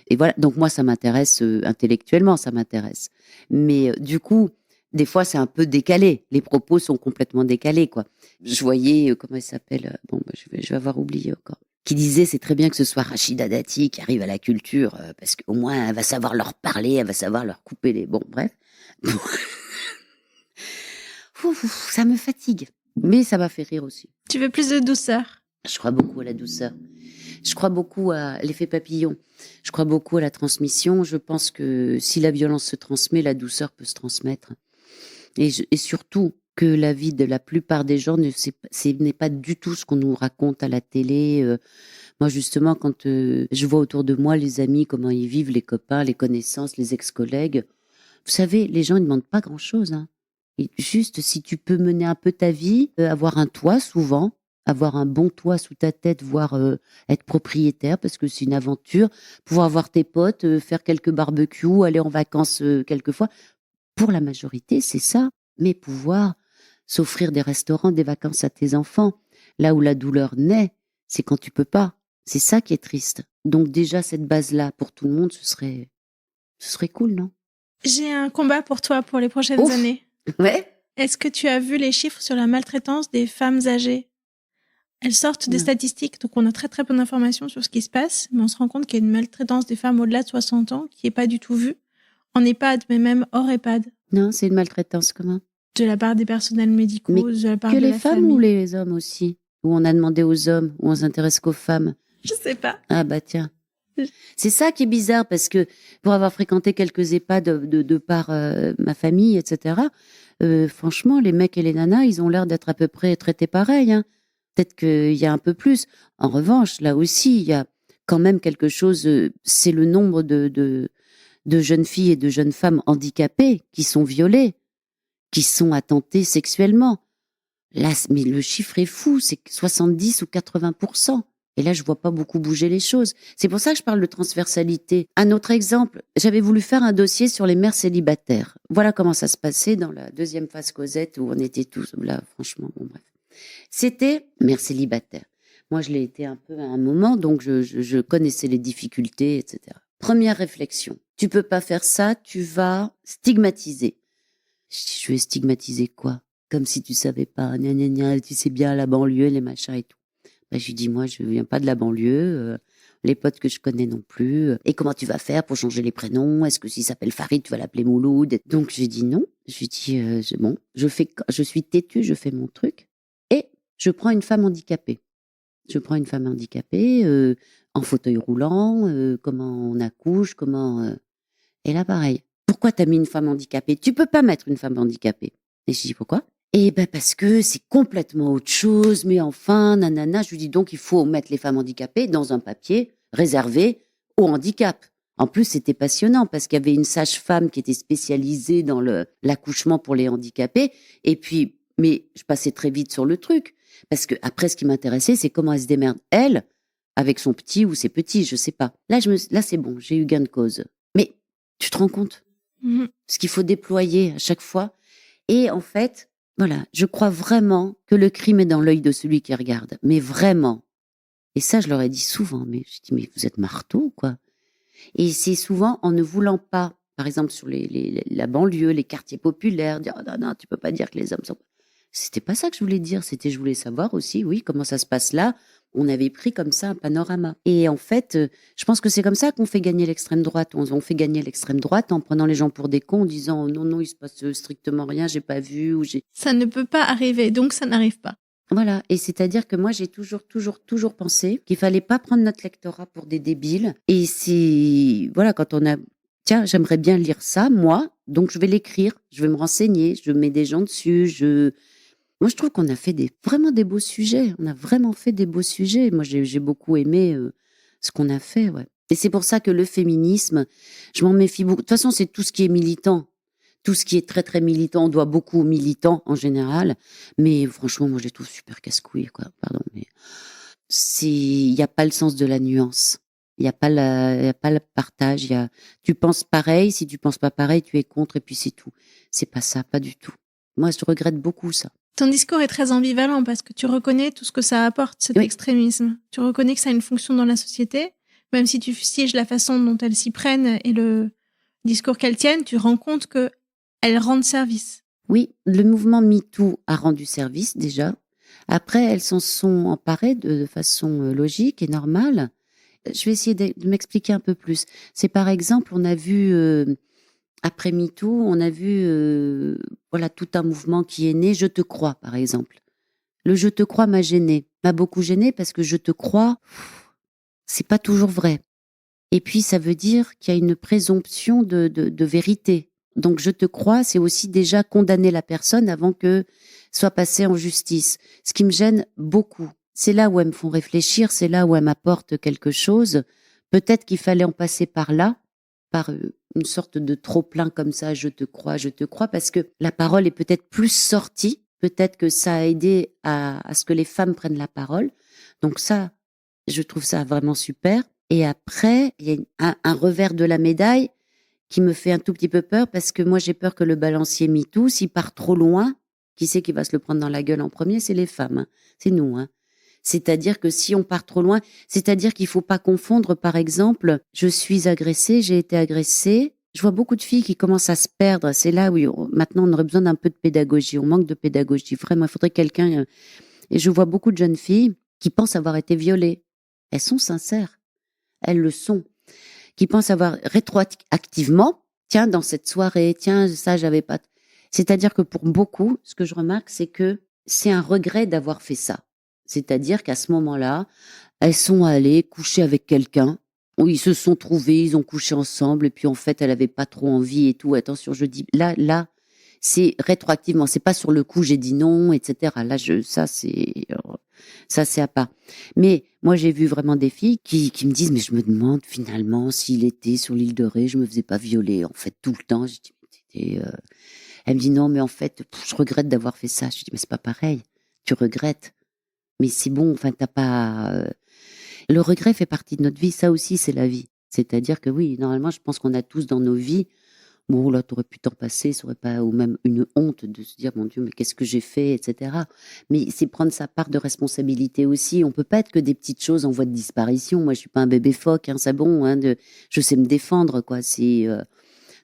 Et voilà, donc moi, ça m'intéresse intellectuellement, ça m'intéresse. Mais du coup, des fois, c'est un peu décalé. Les propos sont complètement décalés, quoi. Je voyais, comment elle s'appelle? Je vais avoir oublié encore. Qui disait, c'est très bien que ce soit Rachida Dati qui arrive à la culture, parce qu'au moins, elle va savoir leur parler, elle va savoir leur couper les... Bon, bref. Ça me fatigue. Mais ça m'a fait rire aussi. Tu veux plus de douceur? Je crois beaucoup à la douceur. Je crois beaucoup à l'effet papillon. Je crois beaucoup à la transmission. Je pense que si la violence se transmet, la douceur peut se transmettre. Et surtout que la vie de la plupart des gens n'est pas du tout ce qu'on nous raconte à la télé. Moi, justement, quand je vois autour de moi les amis, comment ils vivent, les copains, les connaissances, les ex-collègues, vous savez, les gens ne demandent pas grand-chose. Hein. Et juste, si tu peux mener un peu ta vie, avoir un toit souvent, avoir un bon toit sous ta tête, voire être propriétaire, parce que c'est une aventure, pouvoir voir tes potes, faire quelques barbecues, aller en vacances quelquefois. Pour la majorité, c'est ça. Mais pouvoir s'offrir des restaurants, des vacances à tes enfants, là où la douleur naît, c'est quand tu peux pas. C'est ça qui est triste. Donc déjà, cette base-là, pour tout le monde, ce serait cool, non? J'ai un combat pour toi pour les prochaines années. Ouais. Est-ce que tu as vu les chiffres sur la maltraitance des femmes âgées? Elles sortent des statistiques, donc on a très très peu d'informations sur ce qui se passe, mais on se rend compte qu'il y a une maltraitance des femmes au-delà de 60 ans qui n'est pas du tout vue, en EHPAD, mais même hors EHPAD. Non, c'est une maltraitance comment? De la part des personnels médicaux, mais de la part que de les la femmes famille. Ou les hommes aussi? Où on a demandé aux hommes, où on s'intéresse qu'aux femmes? Je sais pas. Ah bah tiens. C'est ça qui est bizarre, parce que pour avoir fréquenté quelques EHPAD de par ma famille, etc., franchement, les mecs et les nanas, ils ont l'air d'être à peu près traités pareil. Hein. Peut-être qu'il y a un peu plus. En revanche, là aussi, il y a quand même quelque chose, c'est le nombre de jeunes filles et de jeunes femmes handicapées qui sont violées, qui sont attentées sexuellement. Là, mais le chiffre est fou, c'est 70 ou 80%. Et là, je vois pas beaucoup bouger les choses. C'est pour ça que je parle de transversalité. Un autre exemple, j'avais voulu faire un dossier sur les mères célibataires. Voilà comment ça se passait dans la deuxième phase Cosette où on était tous là, franchement, bon bref. C'était mère célibataire. Moi, je l'ai été un peu à un moment, donc je connaissais les difficultés, etc. Première réflexion. Tu peux pas faire ça, tu vas stigmatiser. Je vais stigmatiser quoi? Comme si tu savais pas, gna gna gna, tu sais bien la banlieue, les machins et tout. Ben, je lui dis, moi, je viens pas de la banlieue, les potes que je connais non plus. Et comment tu vas faire pour changer les prénoms? Est-ce que s'il s'appelle Farid, tu vas l'appeler Mouloud? Donc, j'ai dit non. Je lui dis, bon, je suis têtue, je fais mon truc. Et je prends une femme handicapée. Je prends une femme handicapée, en fauteuil roulant, comment on accouche, comment... Et là, pareil. Pourquoi t'as mis une femme handicapée? Tu peux pas mettre une femme handicapée. Et je dis, pourquoi? Eh ben, parce que c'est complètement autre chose, mais enfin, nanana. Je lui dis donc, il faut mettre les femmes handicapées dans un papier réservé au handicap. En plus, c'était passionnant parce qu'il y avait une sage-femme qui était spécialisée dans l'accouchement pour les handicapés. Et puis, mais je passais très vite sur le truc. Parce que après, ce qui m'intéressait, c'est comment elle se démerde, elle, avec son petit ou ses petits, je sais pas. Là, c'est bon, j'ai eu gain de cause. Mais tu te rends compte? Ce qu'il faut déployer à chaque fois. Et en fait, voilà, je crois vraiment que le crime est dans l'œil de celui qui regarde. Mais vraiment. Et ça, je leur ai dit souvent. Mais je dis, mais vous êtes marteau, quoi. Et c'est souvent en ne voulant pas, par exemple, sur la banlieue, les quartiers populaires, dire, oh, non, non, tu peux pas dire que les hommes sont... C'était pas ça que je voulais dire. C'était, je voulais savoir aussi, oui, comment ça se passe là. On avait pris comme ça un panorama. Et en fait, je pense que c'est comme ça qu'on fait gagner l'extrême droite. On fait gagner l'extrême droite en prenant les gens pour des cons, en disant, oh, non, non, il se passe strictement rien, j'ai pas vu, ou j'ai... Ça ne peut pas arriver, donc ça n'arrive pas. Voilà. Et c'est-à-dire que moi, j'ai toujours pensé qu'il fallait pas prendre notre lectorat pour des débiles. Et c'est, voilà, quand on a, tiens, j'aimerais bien lire ça, moi, donc je vais l'écrire, je vais me renseigner, je mets des gens dessus, moi, je trouve qu'on a fait vraiment des beaux sujets. On a vraiment fait des beaux sujets. Moi, j'ai beaucoup aimé ce qu'on a fait, ouais. Et c'est pour ça que le féminisme, je m'en méfie beaucoup. De toute façon, c'est tout ce qui est militant. Tout ce qui est très, très militant, on doit beaucoup aux militants en général. Mais franchement, moi, je les trouve super casse-couilles, quoi. Pardon, mais il n'y a pas le sens de la nuance. Il n'y a pas le partage. Tu penses pareil. Si tu penses pas pareil, tu es contre et puis c'est tout. C'est pas ça, pas du tout. Moi, je regrette beaucoup ça. Ton discours est très ambivalent parce que tu reconnais tout ce que ça apporte, cet extrémisme. Tu reconnais que ça a une fonction dans la société, même si tu fustiges la façon dont elles s'y prennent et le discours qu'elles tiennent, tu rends compte qu'elles rendent service. Oui, le mouvement MeToo a rendu service déjà. Après, elles s'en sont emparées de façon logique et normale. Je vais essayer de m'expliquer un peu plus. C'est par exemple, on a vu... après MeToo, on a vu voilà, tout un mouvement qui est né. Je te crois, par exemple. Le je te crois m'a gênée. M'a beaucoup gênée parce que je te crois, c'est pas toujours vrai. Et puis, ça veut dire qu'il y a une présomption de vérité. Donc, je te crois, c'est aussi déjà condamner la personne avant que soit passée en justice. Ce qui me gêne beaucoup. C'est là où elles me font réfléchir, c'est là où elles m'apportent quelque chose. Peut-être qu'il fallait en passer par là, par une sorte de trop-plein comme ça, je te crois, parce que la parole est peut-être plus sortie, peut-être que ça a aidé à ce que les femmes prennent la parole. Donc ça, je trouve ça vraiment super. Et après, il y a un revers de la médaille qui me fait un tout petit peu peur, parce que moi, j'ai peur que le balancier MeToo, s'il part trop loin, qui c'est qui va se le prendre dans la gueule en premier? C'est les femmes, hein. C'est nous, hein. C'est-à-dire que si on part trop loin, c'est-à-dire qu'il faut pas confondre, par exemple, je suis agressée, j'ai été agressée. Je vois beaucoup de filles qui commencent à se perdre. C'est là où maintenant on aurait besoin d'un peu de pédagogie. On manque de pédagogie. Vraiment, il faudrait quelqu'un. Et je vois beaucoup de jeunes filles qui pensent avoir été violées. Elles sont sincères. Elles le sont. Qui pensent avoir rétroactivement, tiens, dans cette soirée, tiens, ça, j'avais pas. C'est-à-dire que pour beaucoup, ce que je remarque, c'est que c'est un regret d'avoir fait ça. C'est-à-dire qu'à ce moment-là, elles sont allées coucher avec quelqu'un, où ils se sont trouvés, ils ont couché ensemble, et puis en fait, elle avait pas trop envie et tout. Attention, je dis, là, c'est rétroactivement, c'est pas sur le coup, j'ai dit non, etc. Là, ça, c'est Ça, c'est à part. Mais moi, j'ai vu vraiment des filles qui me disent, mais je me demande finalement s'il était sur l'île de Ré, je me faisais pas violer, en fait, tout le temps. Je dis, mais elle me dit, non, mais en fait, je regrette d'avoir fait ça. Je dis, mais c'est pas pareil. Tu regrettes. Mais c'est bon, enfin, t'as pas... Le regret fait partie de notre vie, ça aussi, c'est la vie. C'est-à-dire que oui, normalement, je pense qu'on a tous dans nos vies, bon, là, t'aurais pu t'en passer, ça aurait pas, ou même une honte de se dire, mon Dieu, mais qu'est-ce que j'ai fait, etc. Mais c'est prendre sa part de responsabilité aussi. On peut pas être que des petites choses en voie de disparition. Moi, je suis pas un bébé phoque, hein, c'est bon, hein, je sais me défendre, quoi.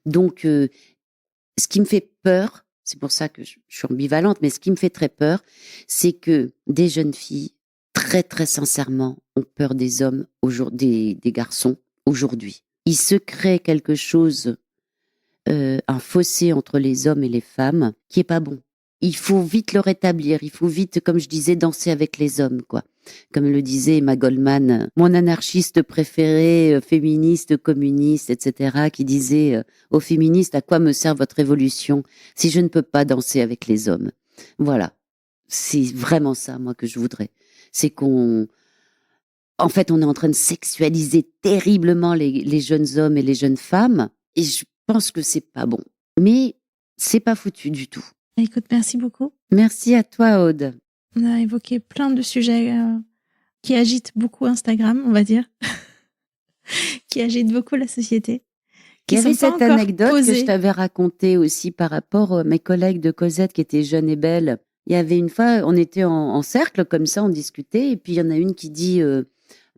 Donc, ce qui me fait peur, c'est pour ça que je suis ambivalente, mais ce qui me fait très peur, c'est que des jeunes filles, très, très sincèrement, ont peur des hommes, des garçons, aujourd'hui. Il se crée quelque chose, un fossé entre les hommes et les femmes qui est pas bon. Il faut vite le rétablir, il faut vite, comme je disais, danser avec les hommes, quoi. Comme le disait Emma Goldman, mon anarchiste préféré, féministe, communiste, etc., qui disait aux féministes, à quoi me sert votre révolution si je ne peux pas danser avec les hommes? Voilà. C'est vraiment ça, moi, que je voudrais. C'est en fait, on est en train de sexualiser terriblement les jeunes hommes et les jeunes femmes, et je pense que c'est pas bon. Mais c'est pas foutu du tout. Écoute, merci beaucoup. Merci à toi, Aude. On a évoqué plein de sujets qui agitent beaucoup Instagram, on va dire, qui agitent beaucoup la société. Il y avait cette anecdote que je t'avais racontée aussi par rapport à mes collègues de Cosette qui étaient jeunes et belles. Il y avait une fois, on était en cercle comme ça, on discutait, et puis il y en a une qui dit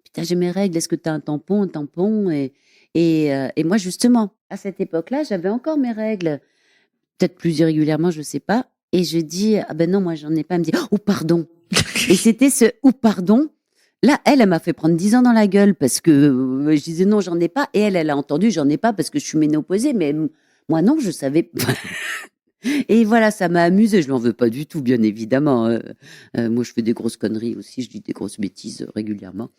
putain, j'ai mes règles, est-ce que tu as un tampon et moi justement, à cette époque-là, j'avais encore mes règles, peut-être plus irrégulièrement, je sais pas, et je dis ah ben non, moi j'en ai pas. Elle me dit oh pardon. Et c'était ce ou pardon. Là, elle m'a fait prendre 10 ans dans la gueule parce que je disais non, j'en ai pas. Et elle a entendu, j'en ai pas parce que je suis ménopausée. Mais moi, non, je savais. Et voilà, ça m'a amusée. Je l'en veux pas du tout, bien évidemment. Moi, je fais des grosses conneries aussi. Je dis des grosses bêtises régulièrement.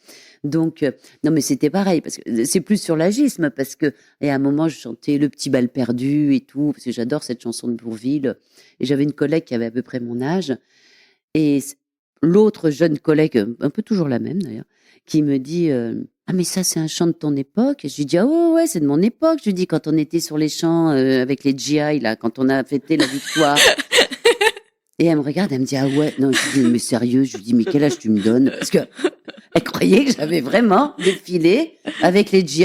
Donc, non, mais c'était pareil parce que c'est plus sur l'agisme parce que, et à un moment, je chantais Le petit bal perdu et tout parce que j'adore cette chanson de Bourvil. Et j'avais une collègue qui avait à peu près mon âge. Et l'autre jeune collègue, un peu toujours la même d'ailleurs, qui me dit ah mais ça c'est un chant de ton époque. Et je lui dis ah ouais c'est de mon époque. Je lui dis quand on était sur les champs avec les GI là, quand on a fêté la victoire. Et elle me regarde, elle me dit ah ouais non. Je lui dis mais sérieux. Je lui dis mais quel âge tu me donnes? Parce que elle croyait que j'avais vraiment défilé avec les GI.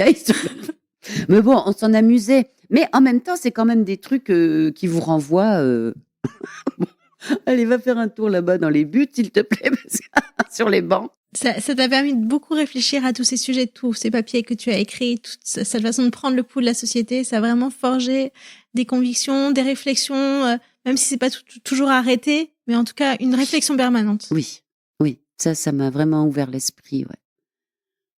Mais bon, on s'en amusait. Mais en même temps c'est quand même des trucs qui vous renvoient. Allez, va faire un tour là-bas dans les buts, s'il te plaît, sur les bancs. Ça t'a permis de beaucoup réfléchir à tous ces sujets, tous ces papiers que tu as écrits, toute cette façon de prendre le pouls de la société. Ça a vraiment forgé des convictions, des réflexions, même si c'est pas toujours arrêté, mais en tout cas une réflexion permanente. Oui, ça m'a vraiment ouvert l'esprit. Ouais.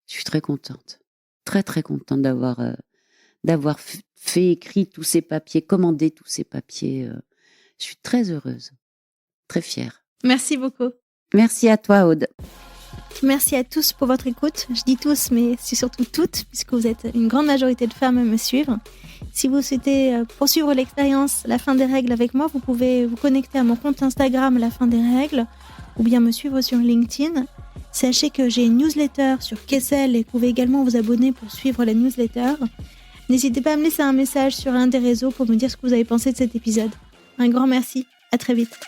Je suis très contente, très très contente d'avoir fait écrit tous ces papiers, commandé tous ces papiers. Je suis très heureuse. Très fière. Merci beaucoup. Merci à toi, Aude. Merci à tous pour votre écoute. Je dis tous, mais c'est surtout toutes, puisque vous êtes une grande majorité de femmes à me suivre. Si vous souhaitez poursuivre l'expérience La fin des règles avec moi, vous pouvez vous connecter à mon compte Instagram La fin des règles, ou bien me suivre sur LinkedIn. Sachez que j'ai une newsletter sur Kessel et vous pouvez également vous abonner pour suivre la newsletter. N'hésitez pas à me laisser un message sur un des réseaux pour me dire ce que vous avez pensé de cet épisode. Un grand merci. À très vite.